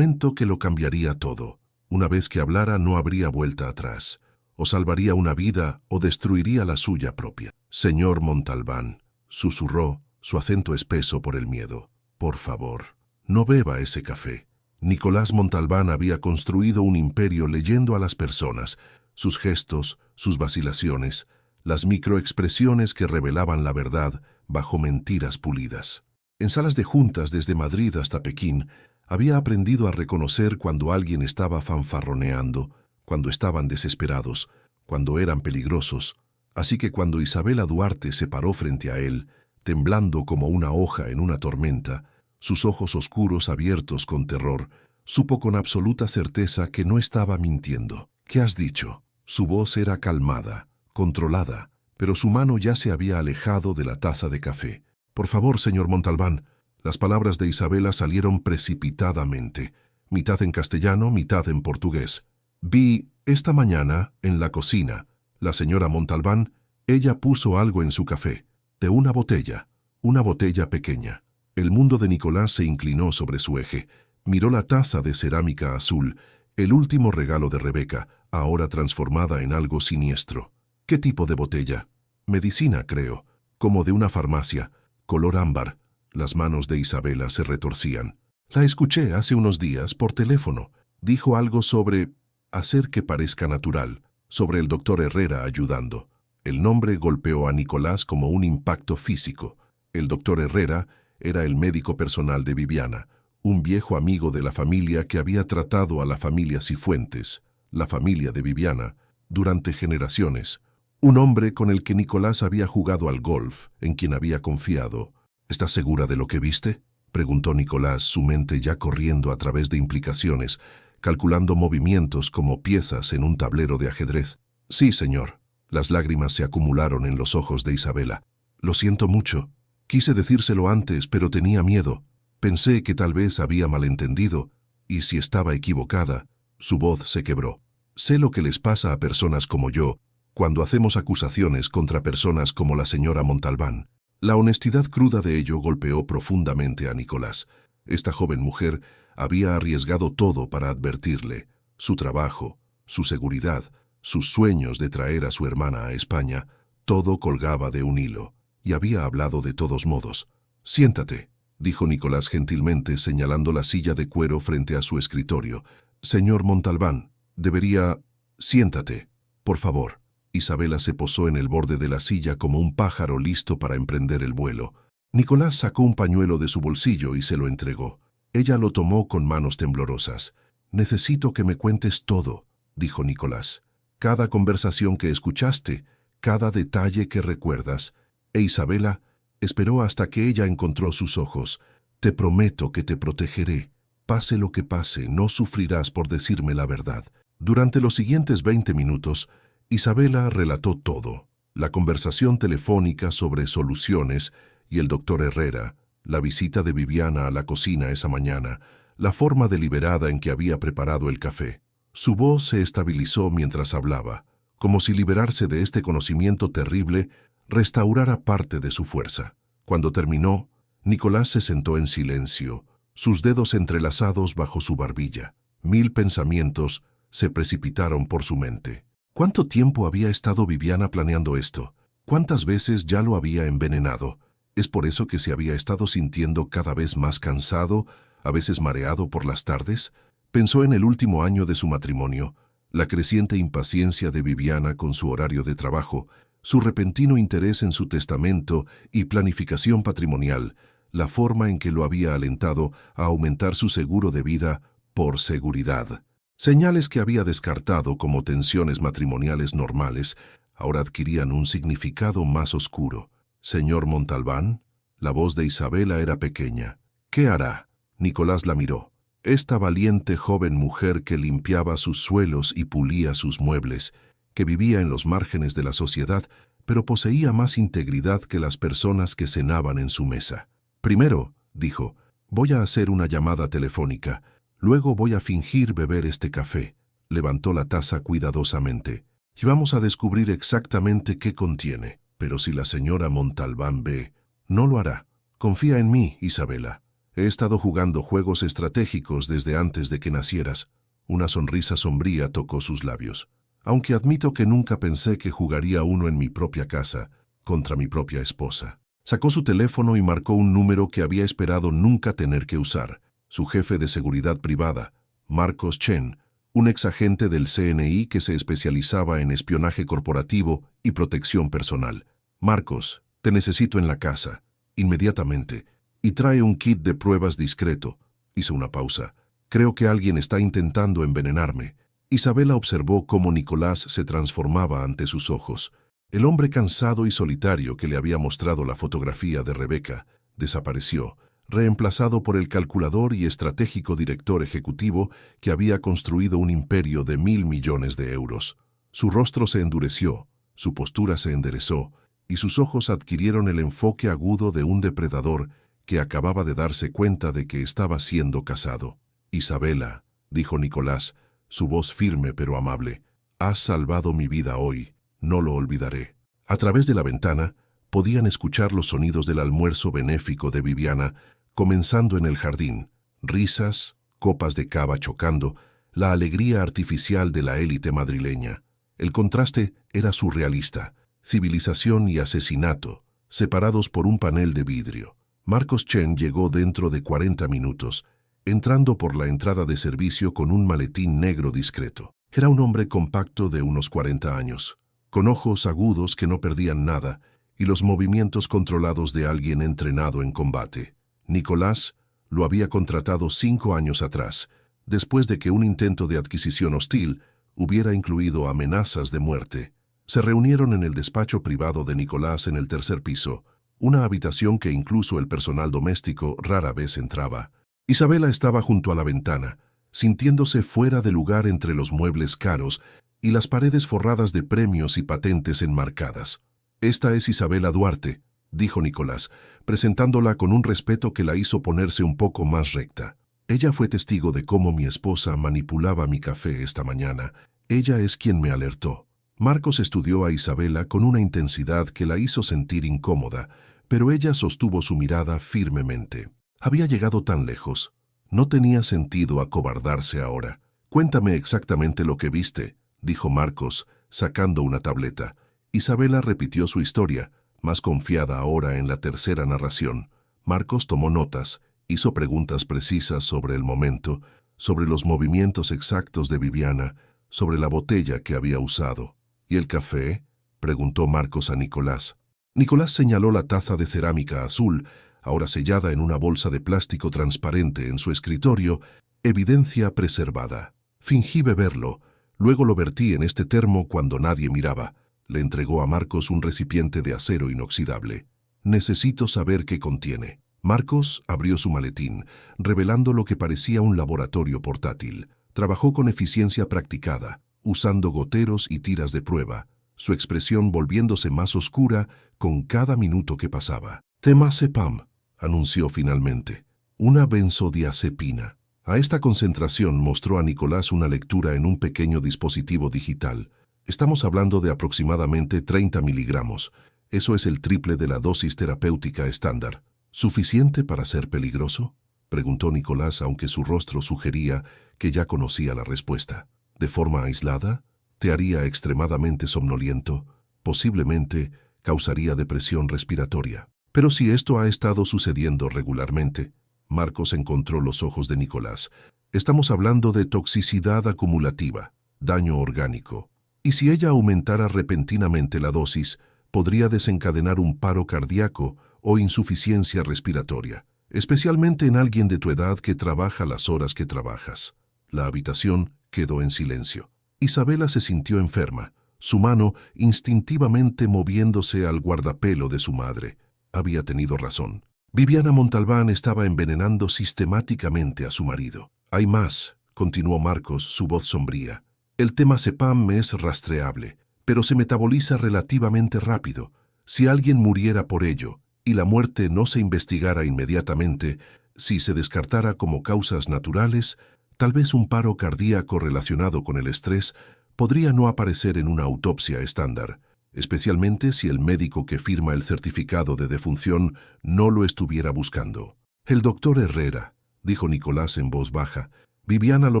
que lo cambiaría todo. Una vez que hablara no habría vuelta atrás. o salvaría una vida o destruiría la suya propia. Señor Montalbán, susurró, su acento espeso por el miedo. Por favor, no beba ese café. Nicolás Montalbán había construido un imperio leyendo a las personas, sus gestos, sus vacilaciones, las microexpresiones que revelaban la verdad bajo mentiras pulidas. En salas de juntas desde Madrid hasta Pekín, había aprendido a reconocer cuando alguien estaba fanfarroneando, cuando estaban desesperados, cuando eran peligrosos. Así que cuando Isabela Duarte se paró frente a él, temblando como una hoja en una tormenta, sus ojos oscuros abiertos con terror, supo con absoluta certeza que no estaba mintiendo. ¿Qué has dicho? Su voz era calmada, controlada, pero su mano ya se había alejado de la taza de café. Por favor, señor Montalbán. Las palabras de Isabela salieron precipitadamente, mitad en castellano, mitad en portugués. Vi, esta mañana, en la cocina, la señora Montalbán, ella puso algo en su café, de una botella pequeña. El mundo de Nicolás se inclinó sobre su eje, miró la taza de cerámica azul, el último regalo de Rebeca, ahora transformada en algo siniestro. ¿Qué tipo de botella? Medicina, creo, como de una farmacia, color ámbar. Las manos de Isabela se retorcían. La escuché hace unos días por teléfono. Dijo algo sobre hacer que parezca natural, sobre el doctor Herrera ayudando. El nombre golpeó a Nicolás como un impacto físico. El doctor Herrera era el médico personal de Viviana, un viejo amigo de la familia que había tratado a la familia Cifuentes, la familia de Viviana, durante generaciones. Un hombre con el que Nicolás había jugado al golf, en quien había confiado. ¿Estás segura de lo que viste?, preguntó Nicolás, su mente ya corriendo a través de implicaciones, calculando movimientos como piezas en un tablero de ajedrez. Sí, señor. Las lágrimas se acumularon en los ojos de Isabela. Lo siento mucho. Quise decírselo antes, pero tenía miedo. Pensé que tal vez había malentendido, y si estaba equivocada, su voz se quebró. Sé lo que les pasa a personas como yo cuando hacemos acusaciones contra personas como la señora Montalbán. La honestidad cruda de ello golpeó profundamente a Nicolás. Esta joven mujer había arriesgado todo para advertirle. Su trabajo, su seguridad, sus sueños de traer a su hermana a España, todo colgaba de un hilo, y había hablado de todos modos. «Siéntate», dijo Nicolás gentilmente, señalando la silla de cuero frente a su escritorio. «Señor Montalbán, debería... Siéntate, por favor». Isabela se posó en el borde de la silla como un pájaro listo para emprender el vuelo. Nicolás sacó un pañuelo de su bolsillo y se lo entregó. Ella lo tomó con manos temblorosas. «Necesito que me cuentes todo», dijo Nicolás. «Cada conversación que escuchaste, cada detalle que recuerdas». E Isabela esperó hasta que ella encontró sus ojos. «Te prometo que te protegeré. Pase lo que pase, no sufrirás por decirme la verdad». Durante los siguientes 20 minutos, Isabela relató todo. La conversación telefónica sobre soluciones y el doctor Herrera, la visita de Viviana a la cocina esa mañana, la forma deliberada en que había preparado el café. Su voz se estabilizó mientras hablaba, como si liberarse de este conocimiento terrible restaurara parte de su fuerza. Cuando terminó, Nicolás se sentó en silencio, sus dedos entrelazados bajo su barbilla. 1000 pensamientos se precipitaron por su mente. ¿Cuánto tiempo había estado Viviana planeando esto? ¿Cuántas veces ya lo había envenenado? ¿Es por eso que se había estado sintiendo cada vez más cansado, a veces mareado por las tardes? Pensó en el último año de su matrimonio, la creciente impaciencia de Viviana con su horario de trabajo, su repentino interés en su testamento y planificación patrimonial, la forma en que lo había alentado a aumentar su seguro de vida por seguridad. Señales que había descartado como tensiones matrimoniales normales ahora adquirían un significado más oscuro. «Señor Montalbán», la voz de Isabela era pequeña. «¿Qué hará?». Nicolás la miró. Esta valiente joven mujer que limpiaba sus suelos y pulía sus muebles, que vivía en los márgenes de la sociedad, pero poseía más integridad que las personas que cenaban en su mesa. «Primero», dijo, «voy a hacer una llamada telefónica. Luego voy a fingir beber este café». Levantó la taza cuidadosamente. «Y vamos a descubrir exactamente qué contiene. Pero si la señora Montalbán ve, no lo hará. Confía en mí, Isabela. He estado jugando juegos estratégicos desde antes de que nacieras». Una sonrisa sombría tocó sus labios. aunque admito que nunca pensé que jugaría uno en mi propia casa contra mi propia esposa. Sacó su teléfono y marcó un número que había esperado nunca tener que usar. Su jefe de seguridad privada, Marcos Chen, un exagente del CNI que se especializaba en espionaje corporativo y protección personal. Marcos, te necesito en la casa, inmediatamente, y trae un kit de pruebas discreto. Hizo una pausa. Creo que alguien está intentando envenenarme. Isabela observó cómo Nicolás se transformaba ante sus ojos. El hombre cansado y solitario que le había mostrado la fotografía de Rebeca desapareció, reemplazado por el calculador y estratégico director ejecutivo que había construido un imperio de 1.000 millones de euros. Su rostro se endureció, su postura se enderezó, y sus ojos adquirieron el enfoque agudo de un depredador que acababa de darse cuenta de que estaba siendo cazado. «Isabela», dijo Nicolás, su voz firme pero amable, «has salvado mi vida hoy, no lo olvidaré». A través de la ventana podían escuchar los sonidos del almuerzo benéfico de Viviana, comenzando en el jardín, risas, copas de cava chocando, la alegría artificial de la élite madrileña. El contraste era surrealista, civilización y asesinato, separados por un panel de vidrio. Marcos Chen llegó dentro de 40 minutos, entrando por la entrada de servicio con un maletín negro discreto. Era un hombre compacto de unos 40 años, con ojos agudos que no perdían nada y los movimientos controlados de alguien entrenado en combate. Nicolás lo había contratado 5 años atrás, después de que un intento de adquisición hostil hubiera incluido amenazas de muerte. Se reunieron en el despacho privado de Nicolás en el tercer piso, una habitación que incluso el personal doméstico rara vez entraba. Isabela estaba junto a la ventana, sintiéndose fuera de lugar entre los muebles caros y las paredes forradas de premios y patentes enmarcadas. «Esta es Isabela Duarte», dijo Nicolás, presentándola con un respeto que la hizo ponerse un poco más recta. «Ella fue testigo de cómo mi esposa manipulaba mi café esta mañana. Ella es quien me alertó». Marcos estudió a Isabela con una intensidad que la hizo sentir incómoda, pero ella sostuvo su mirada firmemente. Había llegado tan lejos. No tenía sentido acobardarse ahora. «Cuéntame exactamente lo que viste», dijo Marcos, sacando una tableta. Isabela repitió su historia, más confiada ahora en la tercera narración. Marcos tomó notas, hizo preguntas precisas sobre el momento, sobre los movimientos exactos de Viviana, sobre la botella que había usado. «¿Y el café?», preguntó Marcos a Nicolás. Nicolás señaló la taza de cerámica azul, ahora sellada en una bolsa de plástico transparente en su escritorio, evidencia preservada. «Fingí beberlo, luego lo vertí en este termo cuando nadie miraba». Le entregó a Marcos un recipiente de acero inoxidable. «Necesito saber qué contiene». Marcos abrió su maletín, revelando lo que parecía un laboratorio portátil. Trabajó con eficiencia practicada, usando goteros y tiras de prueba, su expresión volviéndose más oscura con cada minuto que pasaba. «Temazepam», anunció finalmente. «Una benzodiazepina». A esta concentración mostró a Nicolás una lectura en un pequeño dispositivo digital. «Estamos hablando de aproximadamente 30 miligramos. Eso es el triple de la dosis terapéutica estándar». «¿Suficiente para ser peligroso?», preguntó Nicolás, aunque su rostro sugería que ya conocía la respuesta. «¿De forma aislada? ¿Te haría extremadamente somnoliento? Posiblemente causaría depresión respiratoria. Pero si esto ha estado sucediendo regularmente». Marcos encontró los ojos de Nicolás. «Estamos hablando de toxicidad acumulativa, daño orgánico. Y si ella aumentara repentinamente la dosis, podría desencadenar un paro cardíaco o insuficiencia respiratoria, especialmente en alguien de tu edad que trabaja las horas que trabajas». La habitación quedó en silencio. Isabela se sintió enferma, su mano instintivamente moviéndose al guardapelo de su madre. Había tenido razón. Viviana Montalbán estaba envenenando sistemáticamente a su marido. «Hay más», continuó Marcos, su voz sombría. «El temazepam es rastreable, pero se metaboliza relativamente rápido. Si alguien muriera por ello, y la muerte no se investigara inmediatamente, si se descartara como causas naturales, tal vez un paro cardíaco relacionado con el estrés podría no aparecer en una autopsia estándar, especialmente si el médico que firma el certificado de defunción no lo estuviera buscando». «El doctor Herrera», dijo Nicolás en voz baja. Viviana lo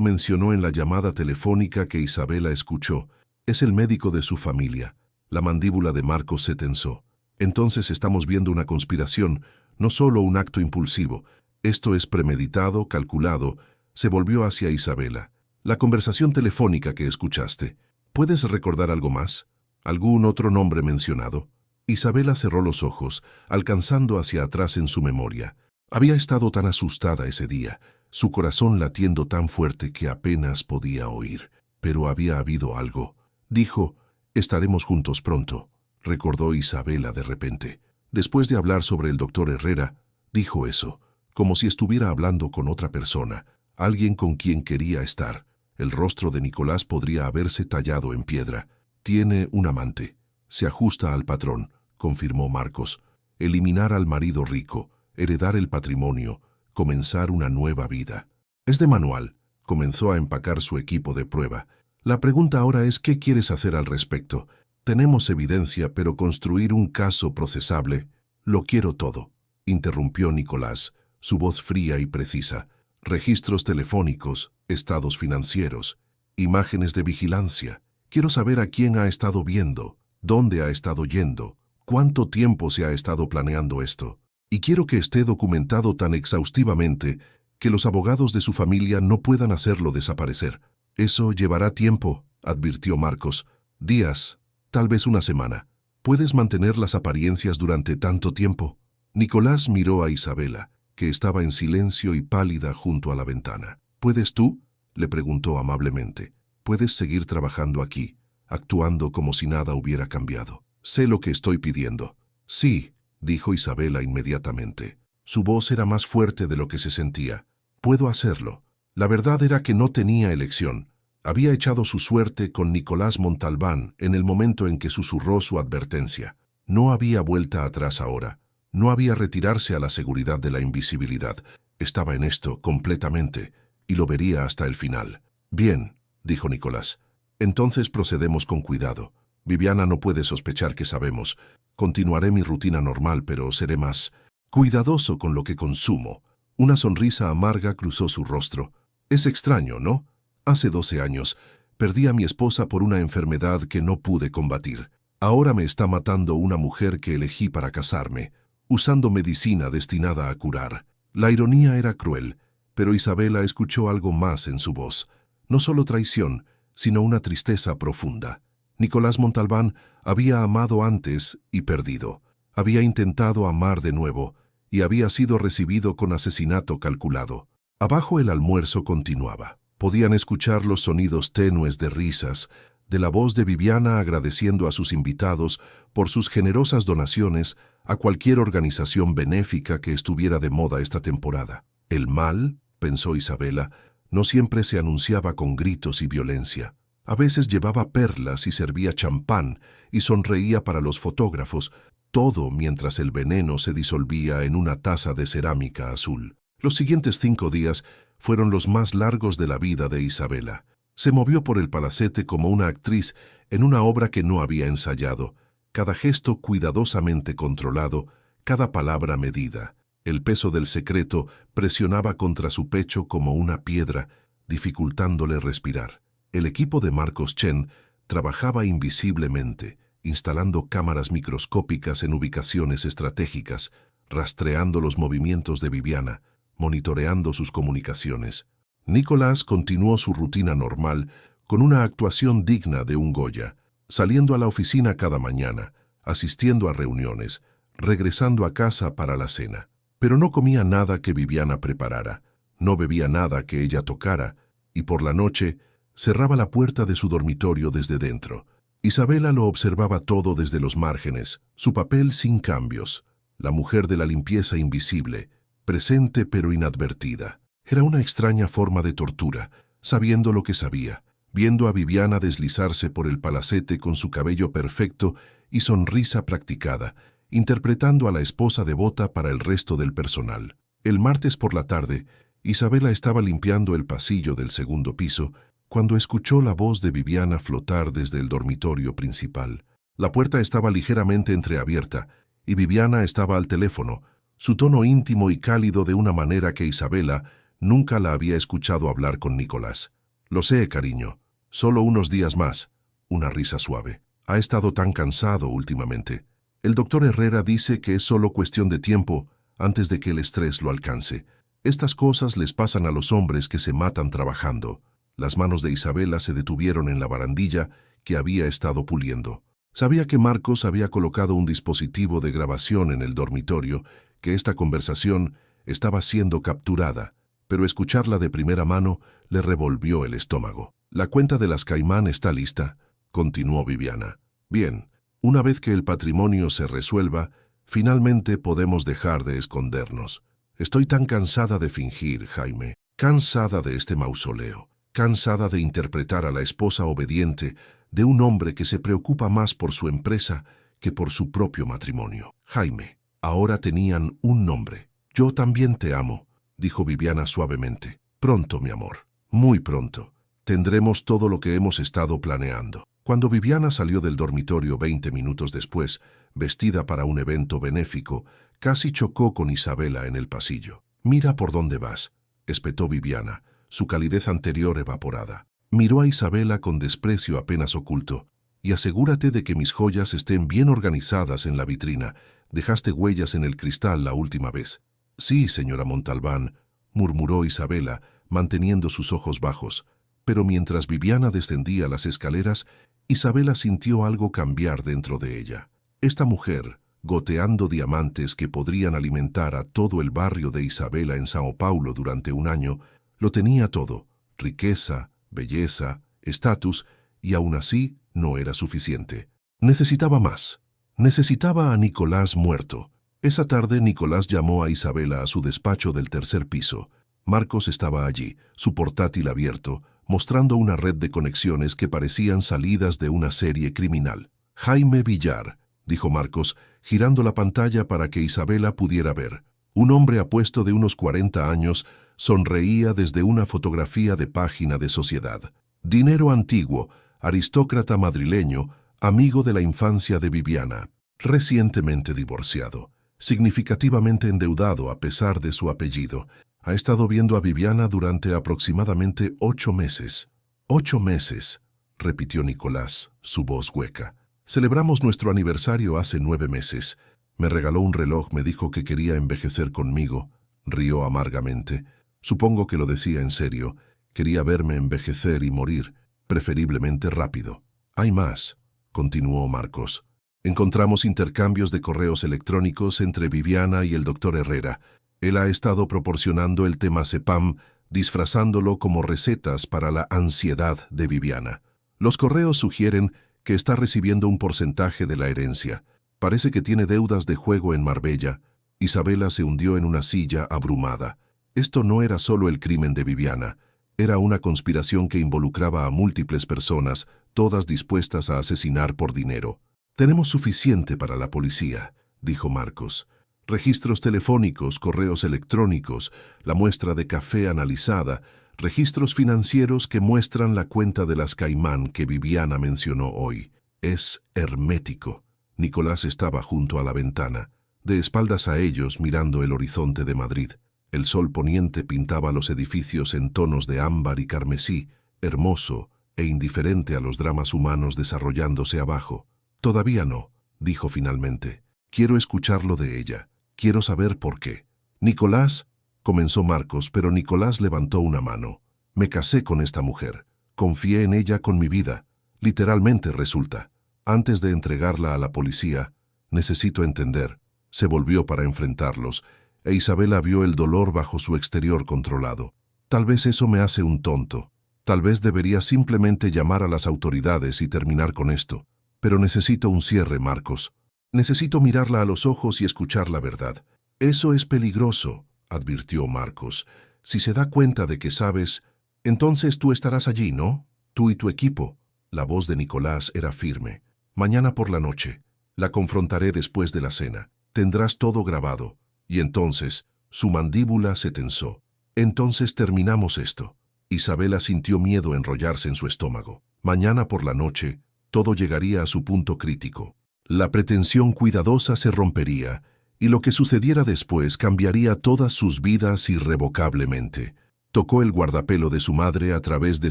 mencionó en la llamada telefónica que Isabela escuchó. Es el médico de su familia. La mandíbula de Marcos se tensó. Entonces estamos viendo una conspiración, no solo un acto impulsivo. Esto es premeditado, calculado. Se volvió hacia Isabela. La conversación telefónica que escuchaste. ¿Puedes recordar algo más? ¿Algún otro nombre mencionado? Isabela cerró los ojos, alcanzando hacia atrás en su memoria. Había estado tan asustada ese día, su corazón latiendo tan fuerte que apenas podía oír. Pero había habido algo. Dijo, estaremos juntos pronto, recordó Isabela de repente. Después de hablar sobre el doctor Herrera, dijo eso, como si estuviera hablando con otra persona, alguien con quien quería estar. El rostro de Nicolás podría haberse tallado en piedra. Tiene un amante. Se ajusta al patrón, confirmó Marcos. Eliminar al marido rico, heredar el patrimonio, comenzar una nueva vida. Es de manual. Comenzó a empacar su equipo de prueba. La pregunta ahora es ¿qué quieres hacer al respecto? Tenemos evidencia, pero construir un caso procesable, lo quiero todo, interrumpió Nicolás, su voz fría y precisa. Registros telefónicos, estados financieros, imágenes de vigilancia. Quiero saber a quién ha estado viendo, dónde ha estado yendo, cuánto tiempo se ha estado planeando esto. Y quiero que esté documentado tan exhaustivamente que los abogados de su familia no puedan hacerlo desaparecer. Eso llevará tiempo, advirtió Marcos. Días, tal vez una semana. ¿Puedes mantener las apariencias durante tanto tiempo? Nicolás miró a Isabela, que estaba en silencio y pálida junto a la ventana. ¿Puedes tú? Le preguntó amablemente. ¿Puedes seguir trabajando aquí, actuando como si nada hubiera cambiado? Sé lo que estoy pidiendo. Sí, dijo Isabela inmediatamente. Su voz era más fuerte de lo que se sentía. Puedo hacerlo. La verdad era que no tenía elección. Había echado su suerte con Nicolás Montalbán en el momento en que susurró su advertencia. No había vuelta atrás ahora. No había retirarse a la seguridad de la invisibilidad. Estaba en esto completamente, y lo vería hasta el final. Bien, dijo Nicolás. Entonces procedemos con cuidado. Viviana no puede sospechar que sabemos. Continuaré mi rutina normal, pero seré más cuidadoso con lo que consumo. Una sonrisa amarga cruzó su rostro. Es extraño, ¿no? Hace 12 años, perdí a mi esposa por una enfermedad que no pude combatir. Ahora me está matando una mujer que elegí para casarme, usando medicina destinada a curar. La ironía era cruel, pero Isabela escuchó algo más en su voz. No solo traición, sino una tristeza profunda. Nicolás Montalbán había amado antes y perdido. Había intentado amar de nuevo y había sido recibido con asesinato calculado. Abajo el almuerzo continuaba. Podían escuchar los sonidos tenues de risas, de la voz de Viviana agradeciendo a sus invitados por sus generosas donaciones a cualquier organización benéfica que estuviera de moda esta temporada. El mal, pensó Isabela, no siempre se anunciaba con gritos y violencia. A veces llevaba perlas y servía champán y sonreía para los fotógrafos, todo mientras el veneno se disolvía en una taza de cerámica azul. Los siguientes 5 días fueron los más largos de la vida de Isabela. Se movió por el palacete como una actriz en una obra que no había ensayado, cada gesto cuidadosamente controlado, cada palabra medida. El peso del secreto presionaba contra su pecho como una piedra, dificultándole respirar. El equipo de Marcos Chen trabajaba invisiblemente, instalando cámaras microscópicas en ubicaciones estratégicas, rastreando los movimientos de Viviana, monitoreando sus comunicaciones. Nicolás continuó su rutina normal con una actuación digna de un Goya, saliendo a la oficina cada mañana, asistiendo a reuniones, regresando a casa para la cena. Pero no comía nada que Viviana preparara, no bebía nada que ella tocara, y por la noche cerraba la puerta de su dormitorio desde dentro. Isabela lo observaba todo desde los márgenes, su papel sin cambios, la mujer de la limpieza invisible, presente pero inadvertida. Era una extraña forma de tortura, sabiendo lo que sabía, viendo a Viviana deslizarse por el palacete con su cabello perfecto y sonrisa practicada, interpretando a la esposa devota para el resto del personal. El martes por la tarde, Isabela estaba limpiando el pasillo del segundo piso cuando escuchó la voz de Viviana flotar desde el dormitorio principal. La puerta estaba ligeramente entreabierta y Viviana estaba al teléfono, su tono íntimo y cálido de una manera que Isabela nunca la había escuchado hablar con Nicolás. «Lo sé, cariño. Solo unos días más. Una risa suave. Ha estado tan cansado últimamente. El doctor Herrera dice que es solo cuestión de tiempo antes de que el estrés lo alcance. Estas cosas les pasan a los hombres que se matan trabajando. Las manos de Isabela se detuvieron en la barandilla que había estado puliendo. Sabía que Marcos había colocado un dispositivo de grabación en el dormitorio, que esta conversación estaba siendo capturada, pero escucharla de primera mano le revolvió el estómago. La cuenta de las Caimán está lista, continuó Viviana. Bien, una vez que el patrimonio se resuelva, finalmente podemos dejar de escondernos. Estoy tan cansada de fingir, Jaime, cansada de este mausoleo, cansada de interpretar a la esposa obediente de un hombre que se preocupa más por su empresa que por su propio matrimonio. Jaime, ahora tenían un nombre. Yo también te amo, dijo Viviana suavemente. Pronto, mi amor, muy pronto. Tendremos todo lo que hemos estado planeando. Cuando Viviana salió del dormitorio 20 minutos después, vestida para un evento benéfico, casi chocó con Isabela en el pasillo. «Mira por dónde vas», espetó Viviana, su calidez anterior evaporada. Miró a Isabela con desprecio apenas oculto. «Y asegúrate de que mis joyas estén bien organizadas en la vitrina. Dejaste huellas en el cristal la última vez». «Sí, señora Montalbán», murmuró Isabela, manteniendo sus ojos bajos. Pero mientras Viviana descendía las escaleras, Isabela sintió algo cambiar dentro de ella. Esta mujer, goteando diamantes que podrían alimentar a todo el barrio de Isabela en Sao Paulo durante un año, lo tenía todo: riqueza, belleza, estatus, y aún así no era suficiente. Necesitaba más. Necesitaba a Nicolás muerto. Esa tarde Nicolás llamó a Isabela a su despacho del tercer piso. Marcos estaba allí, su portátil abierto, mostrando una red de conexiones que parecían salidas de una serie criminal. «Jaime Villar», dijo Marcos, girando la pantalla para que Isabela pudiera ver. Un hombre apuesto de unos 40 años sonreía desde una fotografía de página de Sociedad. Dinero antiguo, aristócrata madrileño, amigo de la infancia de Viviana, recientemente divorciado, significativamente endeudado a pesar de su apellido. Ha estado viendo a Viviana durante aproximadamente 8 meses. 8 meses, repitió Nicolás, su voz hueca. Celebramos nuestro aniversario hace 9 meses. Me regaló un reloj, me dijo que quería envejecer conmigo. Rió amargamente. Supongo que lo decía en serio. Quería verme envejecer y morir, preferiblemente rápido. Hay más, continuó Marcos. Encontramos intercambios de correos electrónicos entre Viviana y el doctor Herrera. Él ha estado proporcionando el temazepam, disfrazándolo como recetas para la ansiedad de Viviana. Los correos sugieren que está recibiendo un porcentaje de la herencia. Parece que tiene deudas de juego en Marbella. Isabela se hundió en una silla abrumada. Esto no era solo el crimen de Viviana. Era una conspiración que involucraba a múltiples personas, todas dispuestas a asesinar por dinero. «Tenemos suficiente para la policía», dijo Marcos. «Registros telefónicos, correos electrónicos, la muestra de café analizada, registros financieros que muestran la cuenta de las Caimán que Viviana mencionó hoy. Es hermético». Nicolás estaba junto a la ventana, de espaldas a ellos mirando el horizonte de Madrid. El sol poniente pintaba los edificios en tonos de ámbar y carmesí, hermoso e indiferente a los dramas humanos desarrollándose abajo. «Todavía no», dijo finalmente. «Quiero escucharlo de ella. Quiero saber por qué». «Nicolás», comenzó Marcos, pero Nicolás levantó una mano. «Me casé con esta mujer. Confié en ella con mi vida. Literalmente resulta. Antes de entregarla a la policía, necesito entender». Se volvió para enfrentarlos, e Isabela vio el dolor bajo su exterior controlado. «Tal vez eso me hace un tonto. Tal vez debería simplemente llamar a las autoridades y terminar con esto. Pero necesito un cierre, Marcos. Necesito mirarla a los ojos y escuchar la verdad». «Eso es peligroso», advirtió Marcos. «Si se da cuenta de que sabes, entonces tú estarás allí, ¿no? Tú y tu equipo». La voz de Nicolás era firme. «Mañana por la noche. La confrontaré después de la cena. Tendrás todo grabado». Y entonces su mandíbula se tensó. «Entonces terminamos esto». Isabela sintió miedo enrollarse en su estómago. Mañana por la noche, todo llegaría a su punto crítico. La pretensión cuidadosa se rompería, y lo que sucediera después cambiaría todas sus vidas irrevocablemente. Tocó el guardapelo de su madre a través de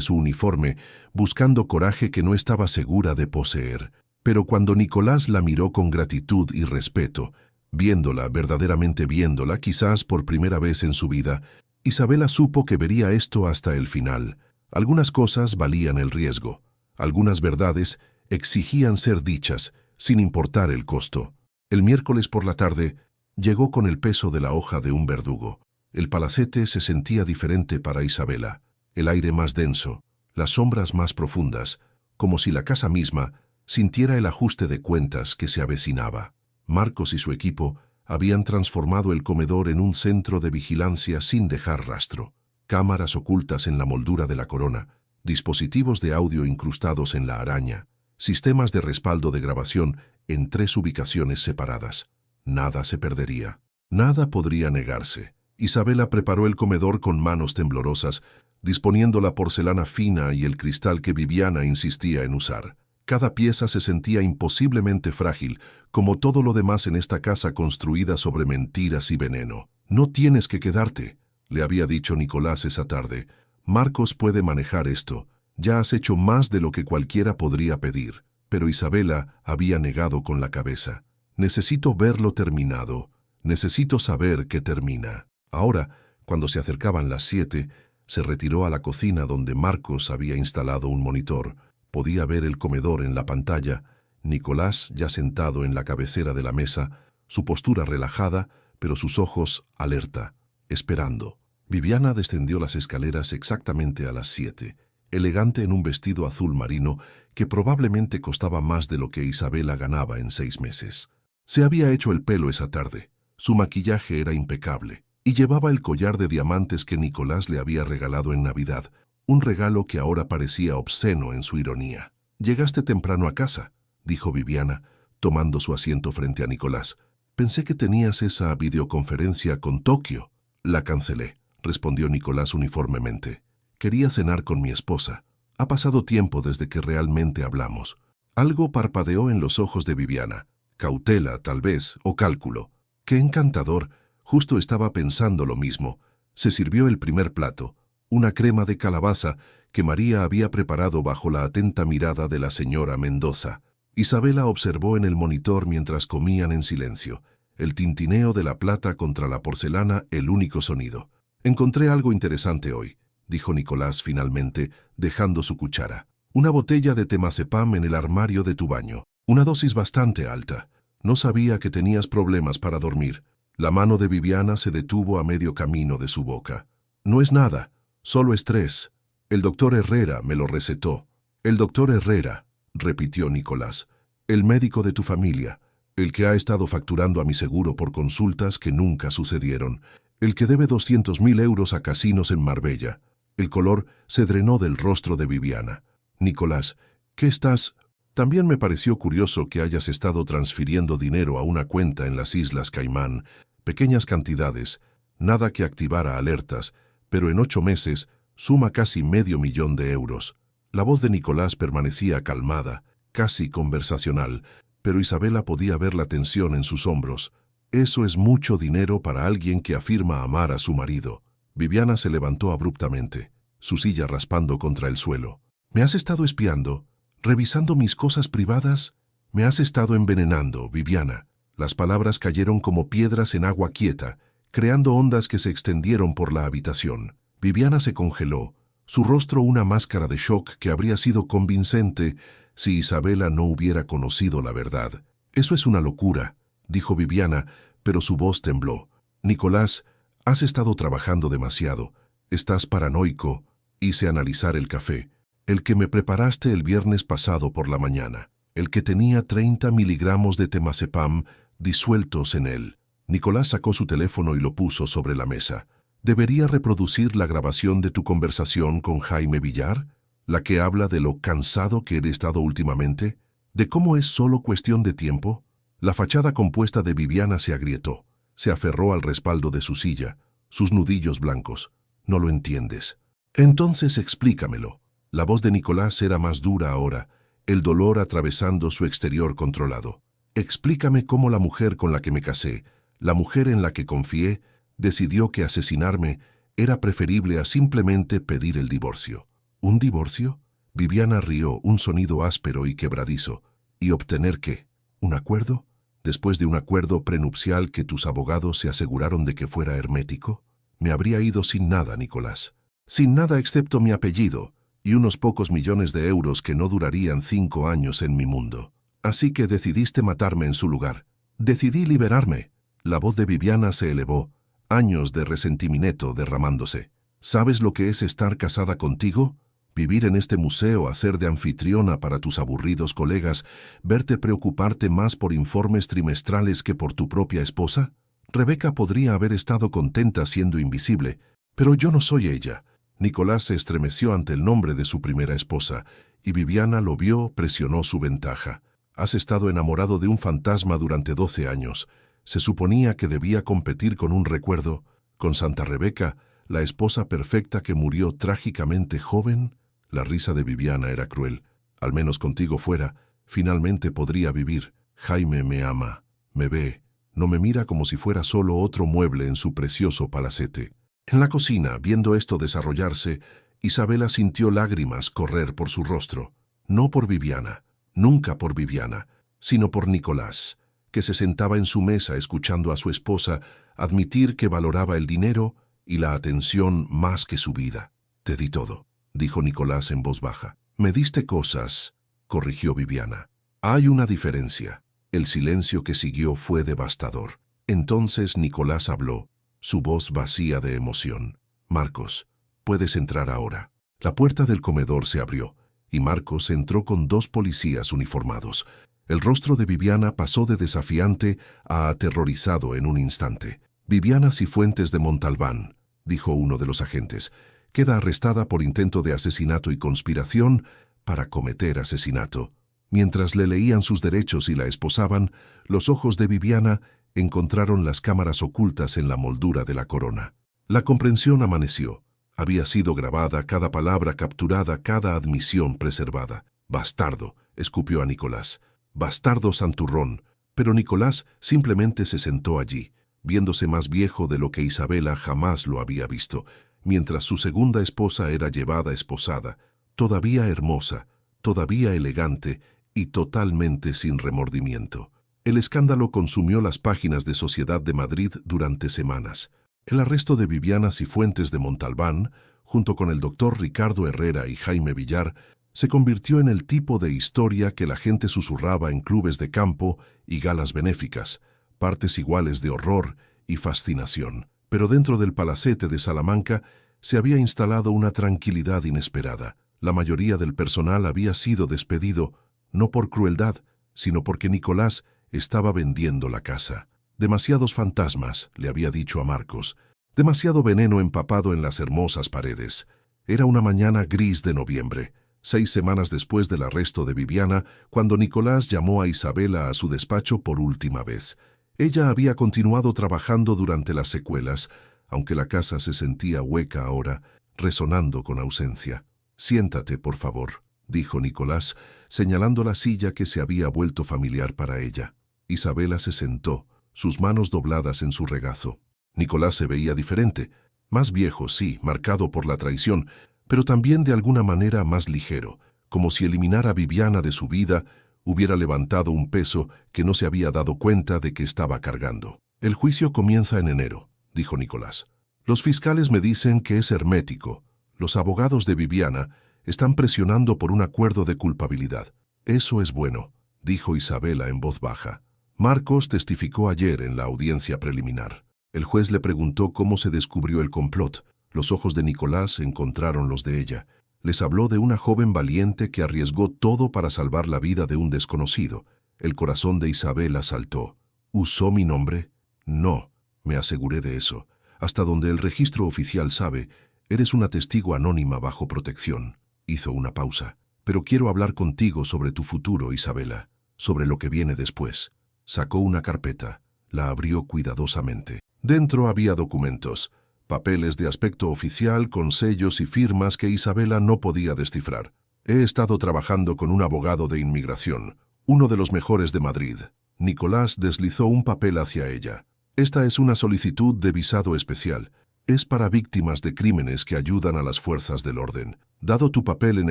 su uniforme, buscando coraje que no estaba segura de poseer. Pero cuando Nicolás la miró con gratitud y respeto, viéndola, verdaderamente viéndola, quizás por primera vez en su vida, Isabela supo que vería esto hasta el final. Algunas cosas valían el riesgo. Algunas verdades exigían ser dichas, sin importar el costo. El miércoles por la tarde llegó con el peso de la hoja de un verdugo. El palacete se sentía diferente para Isabela, el aire más denso, las sombras más profundas, como si la casa misma sintiera el ajuste de cuentas que se avecinaba. Marcos y su equipo habían transformado el comedor en un centro de vigilancia sin dejar rastro. Cámaras ocultas en la moldura de la corona, dispositivos de audio incrustados en la araña, sistemas de respaldo de grabación en 3 ubicaciones separadas. Nada se perdería. Nada podría negarse. Isabela preparó el comedor con manos temblorosas, disponiendo la porcelana fina y el cristal que Viviana insistía en usar. Cada pieza se sentía imposiblemente frágil, como todo lo demás en esta casa construida sobre mentiras y veneno. «No tienes que quedarte», le había dicho Nicolás esa tarde. «Marcos puede manejar esto. Ya has hecho más de lo que cualquiera podría pedir». Pero Isabela había negado con la cabeza. «Necesito verlo terminado. Necesito saber que termina». Ahora, cuando se acercaban las 7, se retiró a la cocina donde Marcos había instalado un monitor. Podía ver el comedor en la pantalla, Nicolás ya sentado en la cabecera de la mesa, su postura relajada, pero sus ojos alerta, esperando. Viviana descendió las escaleras exactamente a las 7, elegante en un vestido azul marino que probablemente costaba más de lo que Isabela ganaba en 6 meses. Se había hecho el pelo esa tarde, su maquillaje era impecable, y llevaba el collar de diamantes que Nicolás le había regalado en Navidad, un regalo que ahora parecía obsceno en su ironía. «Llegaste temprano a casa», dijo Viviana, tomando su asiento frente a Nicolás. «Pensé que tenías esa videoconferencia con Tokio». «La cancelé», respondió Nicolás uniformemente. «Quería cenar con mi esposa. Ha pasado tiempo desde que realmente hablamos». Algo parpadeó en los ojos de Viviana. Cautela, tal vez, o cálculo. «Qué encantador». Justo estaba pensando lo mismo. Se sirvió el primer plato, una crema de calabaza que María había preparado bajo la atenta mirada de la señora Mendoza. Isabela observó en el monitor mientras comían en silencio. El tintineo de la plata contra la porcelana, el único sonido. «Encontré algo interesante hoy», dijo Nicolás finalmente, dejando su cuchara. «Una botella de temazepam en el armario de tu baño. Una dosis bastante alta. No sabía que tenías problemas para dormir». La mano de Viviana se detuvo a medio camino de su boca. «No es nada, solo estrés. El doctor Herrera me lo recetó». «El doctor Herrera», repitió Nicolás. «El médico de tu familia, el que ha estado facturando a mi seguro por consultas que nunca sucedieron, el que debe 200.000 euros a casinos en Marbella». El color se drenó del rostro de Viviana. «Nicolás, ¿qué estás...?» «También me pareció curioso que hayas estado transfiriendo dinero a una cuenta en las Islas Caimán, pequeñas cantidades, nada que activara alertas, pero en 8 meses suma casi $500.000 de euros». La voz de Nicolás permanecía calmada, casi conversacional, pero Isabela podía ver la tensión en sus hombros. «Eso es mucho dinero para alguien que afirma amar a su marido». Viviana se levantó abruptamente, su silla raspando contra el suelo. «¿Me has estado espiando? ¿Revisando mis cosas privadas? Me has estado envenenando, Viviana». Las palabras cayeron como piedras en agua quieta, creando ondas que se extendieron por la habitación. Viviana se congeló, su rostro una máscara de shock que habría sido convincente si Isabela no hubiera conocido la verdad. «Eso es una locura», dijo Viviana, pero su voz tembló. «Nicolás, has estado trabajando demasiado. Estás paranoico». Hice analizar el café, el que me preparaste el viernes pasado por la mañana, el que tenía 30 miligramos de temazepam disueltos en él. Nicolás sacó su teléfono y lo puso sobre la mesa. «¿Debería reproducir la grabación de tu conversación con Jaime Villar? La que habla de lo cansado que he estado últimamente, de cómo es solo cuestión de tiempo». La fachada compuesta de Viviana se agrietó, se aferró al respaldo de su silla, sus nudillos blancos. «No lo entiendes». «Entonces explícamelo». La voz de Nicolás era más dura ahora, el dolor atravesando su exterior controlado. «Explícame cómo la mujer con la que me casé, la mujer en la que confié, decidió que asesinarme era preferible a simplemente pedir el divorcio. ¿Un divorcio? Viviana rió, un sonido áspero y quebradizo. ¿Y obtener qué? ¿Un acuerdo? Después de un acuerdo prenupcial que tus abogados se aseguraron de que fuera hermético, me habría ido sin nada, Nicolás. Sin nada excepto mi apellido y unos pocos millones de euros que no durarían 5 años en mi mundo. Así que decidiste matarme en su lugar. Decidí liberarme. La voz de Viviana se elevó, años de resentimiento derramándose. ¿Sabes lo que es estar casada contigo? Vivir en este museo, hacer de anfitriona para tus aburridos colegas, verte preocuparte más por informes trimestrales que por tu propia esposa. Rebeca podría haber estado contenta siendo invisible, pero yo no soy ella. Nicolás se estremeció ante el nombre de su primera esposa, y Viviana lo vio, presionó su ventaja. Has estado enamorado de un fantasma durante 12 años. Se suponía que debía competir con un recuerdo, con Santa Rebeca, la esposa perfecta que murió trágicamente joven. La risa de Viviana era cruel. Al menos contigo fuera, finalmente podría vivir. Jaime me ama, me ve, no me mira como si fuera solo otro mueble en su precioso palacete. En la cocina, viendo esto desarrollarse, Isabela sintió lágrimas correr por su rostro. No por Viviana, nunca por Viviana, sino por Nicolás, que se sentaba en su mesa escuchando a su esposa admitir que valoraba el dinero y la atención más que su vida. Te di todo, dijo Nicolás en voz baja. Me diste cosas, corrigió Viviana. Hay una diferencia. El silencio que siguió fue devastador. Entonces Nicolás habló, su voz vacía de emoción. Marcos, puedes entrar ahora. La puerta del comedor se abrió, y Marcos entró con 2 policías uniformados. El rostro de Viviana pasó de desafiante a aterrorizado en un instante. Viviana Cifuentes de Montalbán, dijo uno de los agentes, queda arrestada por intento de asesinato y conspiración para cometer asesinato. Mientras le leían sus derechos y la esposaban, los ojos de Viviana encontraron las cámaras ocultas en la moldura de la corona. La comprensión amaneció. Había sido grabada, cada palabra capturada, cada admisión preservada. Bastardo, escupió a Nicolás. Bastardo santurrón. Pero Nicolás simplemente se sentó allí, viéndose más viejo de lo que Isabela jamás lo había visto, mientras su segunda esposa era llevada esposada, todavía hermosa, todavía elegante y totalmente sin remordimiento. El escándalo consumió las páginas de Sociedad de Madrid durante semanas. El arresto de Viviana Cifuentes de Montalbán, junto con el doctor Ricardo Herrera y Jaime Villar, se convirtió en el tipo de historia que la gente susurraba en clubes de campo y galas benéficas, partes iguales de horror y fascinación. Pero dentro del palacete de Salamanca se había instalado una tranquilidad inesperada. La mayoría del personal había sido despedido, no por crueldad, sino porque Nicolás estaba vendiendo la casa. Demasiados fantasmas, le había dicho a Marcos. Demasiado veneno empapado en las hermosas paredes. Era una mañana gris de noviembre, 6 semanas después del arresto de Viviana, cuando Nicolás llamó a Isabela a su despacho por última vez. Ella había continuado trabajando durante las secuelas, aunque la casa se sentía hueca ahora, resonando con ausencia. Siéntate, por favor, dijo Nicolás, señalando la silla que se había vuelto familiar para ella. Isabela se sentó, sus manos dobladas en su regazo. Nicolás se veía diferente, más viejo, sí, marcado por la traición, pero también de alguna manera más ligero, como si eliminar a Viviana de su vida hubiera levantado un peso que no se había dado cuenta de que estaba cargando. El juicio comienza en enero, dijo Nicolás. Los fiscales me dicen que es hermético. Los abogados de Viviana están presionando por un acuerdo de culpabilidad. Eso es bueno, dijo Isabela en voz baja. Marcos testificó ayer en la audiencia preliminar. El juez le preguntó cómo se descubrió el complot. Los ojos de Nicolás encontraron los de ella. Les habló de una joven valiente que arriesgó todo para salvar la vida de un desconocido. El corazón de Isabela saltó. ¿Usó mi nombre? No, me aseguré de eso. Hasta donde el registro oficial sabe, eres una testigo anónima bajo protección. Hizo una pausa. Pero quiero hablar contigo sobre tu futuro, Isabela, sobre lo que viene después. Sacó una carpeta. La abrió cuidadosamente. Dentro había documentos, papeles de aspecto oficial con sellos y firmas que Isabela no podía descifrar. He estado trabajando con un abogado de inmigración, uno de los mejores de Madrid. Nicolás deslizó un papel hacia ella. Esta es una solicitud de visado especial. Es para víctimas de crímenes que ayudan a las fuerzas del orden. Dado tu papel en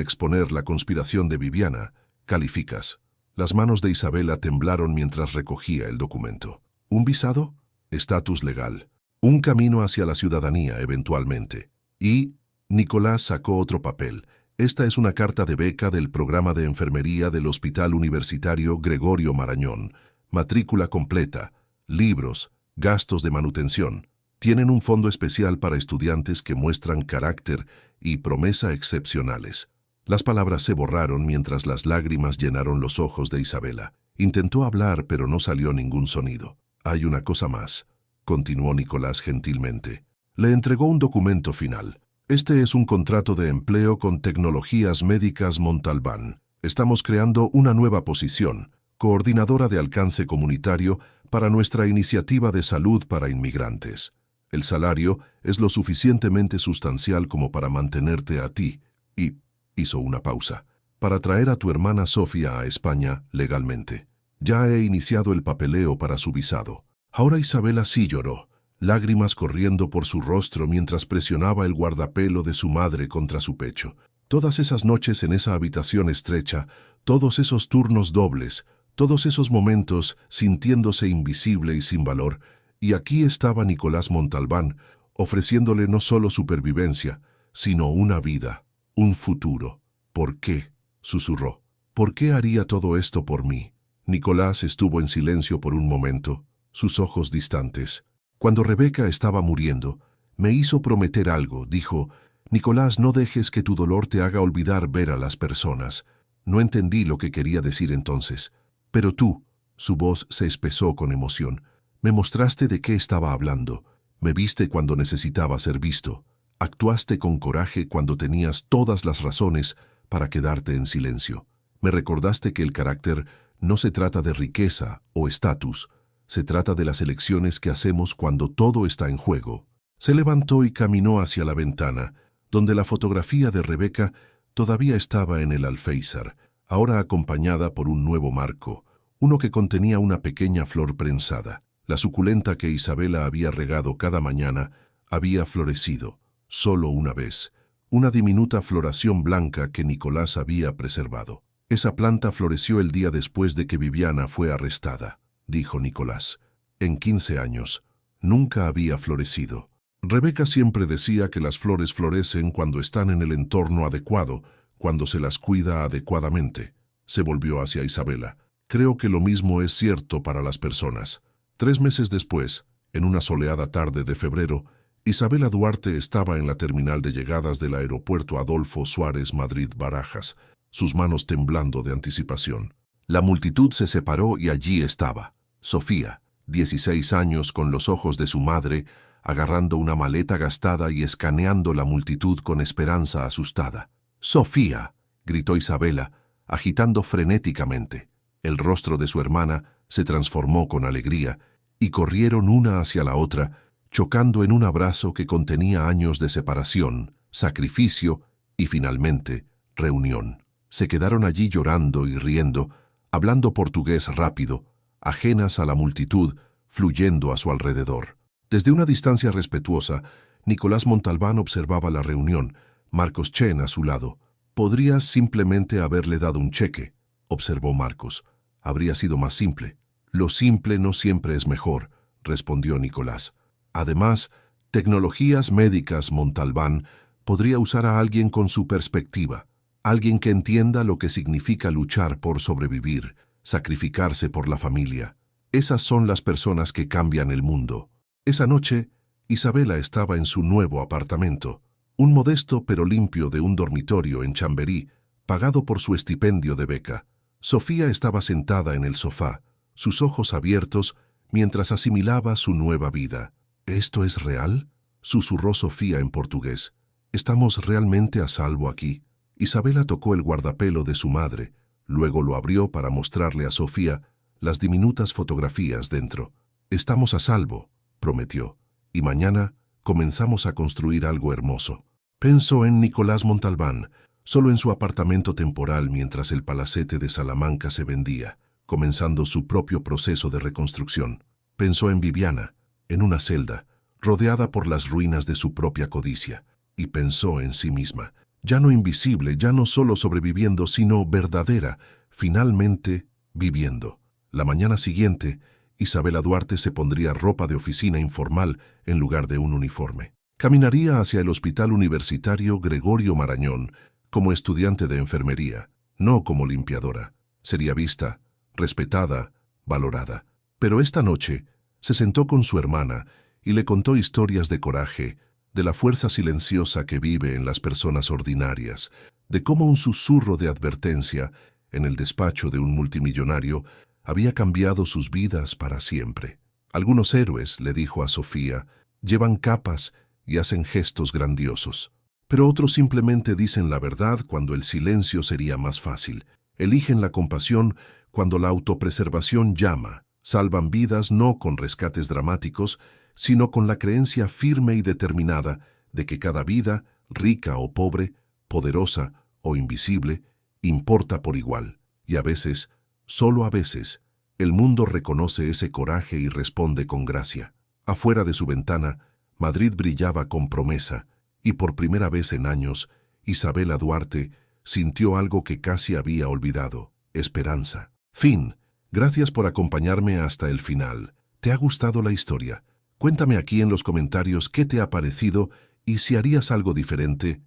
exponer la conspiración de Viviana, calificas. Las manos de Isabela temblaron mientras recogía el documento. ¿Un visado? Estatus legal. Un camino hacia la ciudadanía, eventualmente. Y Nicolás sacó otro papel. Esta es una carta de beca del programa de enfermería del Hospital Universitario Gregorio Marañón. Matrícula completa, libros, gastos de manutención. Tienen un fondo especial para estudiantes que muestran carácter y promesa excepcionales. Las palabras se borraron mientras las lágrimas llenaron los ojos de Isabela. Intentó hablar, pero no salió ningún sonido. Hay una cosa más, continuó Nicolás gentilmente. Le entregó un documento final. Este es un contrato de empleo con Tecnologías Médicas Montalbán. Estamos creando una nueva posición, coordinadora de alcance comunitario para nuestra iniciativa de salud para inmigrantes. El salario es lo suficientemente sustancial como para mantenerte a ti, y hizo una pausa, para traer a tu hermana Sofía a España legalmente. Ya he iniciado el papeleo para su visado. Ahora Isabela sí lloró, lágrimas corriendo por su rostro mientras presionaba el guardapelo de su madre contra su pecho. Todas esas noches en esa habitación estrecha, todos esos turnos dobles, todos esos momentos sintiéndose invisible y sin valor, y aquí estaba Nicolás Montalbán, ofreciéndole no solo supervivencia, sino una vida, un futuro. ¿Por qué?, susurró. ¿Por qué haría todo esto por mí? Nicolás estuvo en silencio por un momento, sus ojos distantes. Cuando Rebeca estaba muriendo, me hizo prometer algo, dijo. Nicolás, no dejes que tu dolor te haga olvidar ver a las personas. No entendí lo que quería decir entonces. Pero tú, su voz se espesó con emoción, me mostraste de qué estaba hablando. Me viste cuando necesitaba ser visto. Actuaste con coraje cuando tenías todas las razones para quedarte en silencio. Me recordaste que el carácter no se trata de riqueza o estatus, se trata de las elecciones que hacemos cuando todo está en juego. Se levantó y caminó hacia la ventana, donde la fotografía de Rebeca todavía estaba en el alféizar, ahora acompañada por un nuevo marco, uno que contenía una pequeña flor prensada. La suculenta que Isabela había regado cada mañana había florecido, solo una vez, una diminuta floración blanca que Nicolás había preservado. Esa planta floreció el día después de que Viviana fue arrestada, dijo Nicolás. En 15 años, nunca había florecido. Rebeca siempre decía que las flores florecen cuando están en el entorno adecuado, cuando se las cuida adecuadamente. Se volvió hacia Isabela. Creo que lo mismo es cierto para las personas. 3 meses después, en una soleada tarde de febrero, Isabela Duarte estaba en la terminal de llegadas del aeropuerto Adolfo Suárez Madrid-Barajas, sus manos temblando de anticipación. La multitud se separó y allí estaba Sofía, 16 años, con los ojos de su madre, agarrando una maleta gastada y escaneando la multitud con esperanza asustada. «¡Sofía!», gritó Isabela, agitando frenéticamente. El rostro de su hermana se transformó con alegría, y corrieron una hacia la otra, chocando en un abrazo que contenía años de separación, sacrificio y, finalmente, reunión. Se quedaron allí llorando y riendo, hablando portugués rápido, ajenas a la multitud, fluyendo a su alrededor. Desde una distancia respetuosa, Nicolás Montalbán observaba la reunión, Marcos Chen a su lado. «Podrías simplemente haberle dado un cheque», observó Marcos. «Habría sido más simple». «Lo simple no siempre es mejor», respondió Nicolás. «Además, Tecnologías Médicas Montalbán podría usar a alguien con su perspectiva, alguien que entienda lo que significa luchar por sobrevivir, sacrificarse por la familia. Esas son las personas que cambian el mundo». Esa noche, Isabela estaba en su nuevo apartamento, un modesto pero limpio de un dormitorio en Chamberí, pagado por su estipendio de beca. Sofía estaba sentada en el sofá, sus ojos abiertos, mientras asimilaba su nueva vida. «¿Esto es real?», susurró Sofía en portugués. «¿Estamos realmente a salvo aquí?». Isabela tocó el guardapelo de su madre, luego lo abrió para mostrarle a Sofía las diminutas fotografías dentro. «Estamos a salvo», prometió, «y mañana comenzamos a construir algo hermoso». Pensó en Nicolás Montalbán, solo en su apartamento temporal mientras el palacete de Salamanca se vendía, comenzando su propio proceso de reconstrucción. Pensó en Viviana, en una celda, rodeada por las ruinas de su propia codicia, y pensó en sí misma, ya no invisible, ya no solo sobreviviendo, sino verdadera, finalmente viviendo. La mañana siguiente, Isabela Duarte se pondría ropa de oficina informal en lugar de un uniforme. Caminaría hacia el Hospital Universitario Gregorio Marañón como estudiante de enfermería, no como limpiadora. Sería vista, respetada, valorada. Pero esta noche se sentó con su hermana y le contó historias de coraje, de la fuerza silenciosa que vive en las personas ordinarias, de cómo un susurro de advertencia en el despacho de un multimillonario había cambiado sus vidas para siempre. Algunos héroes, le dijo a Sofía, llevan capas y hacen gestos grandiosos, pero otros simplemente dicen la verdad cuando el silencio sería más fácil. Eligen la compasión cuando la autopreservación llama. Salvan vidas no con rescates dramáticos, sino con la creencia firme y determinada de que cada vida, rica o pobre, poderosa o invisible, importa por igual. Y a veces, solo a veces, el mundo reconoce ese coraje y responde con gracia. Afuera de su ventana, Madrid brillaba con promesa, y por primera vez en años, Isabela Duarte sintió algo que casi había olvidado: esperanza. Fin. Gracias por acompañarme hasta el final. ¿Te ha gustado la historia? Cuéntame aquí en los comentarios qué te ha parecido y si harías algo diferente.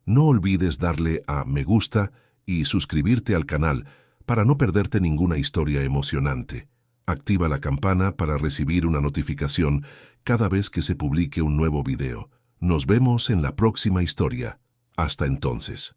No olvides darle a me gusta y suscribirte al canal para no perderte ninguna historia emocionante. Activa la campana para recibir una notificación cada vez que se publique un nuevo video. Nos vemos en la próxima historia. Hasta entonces.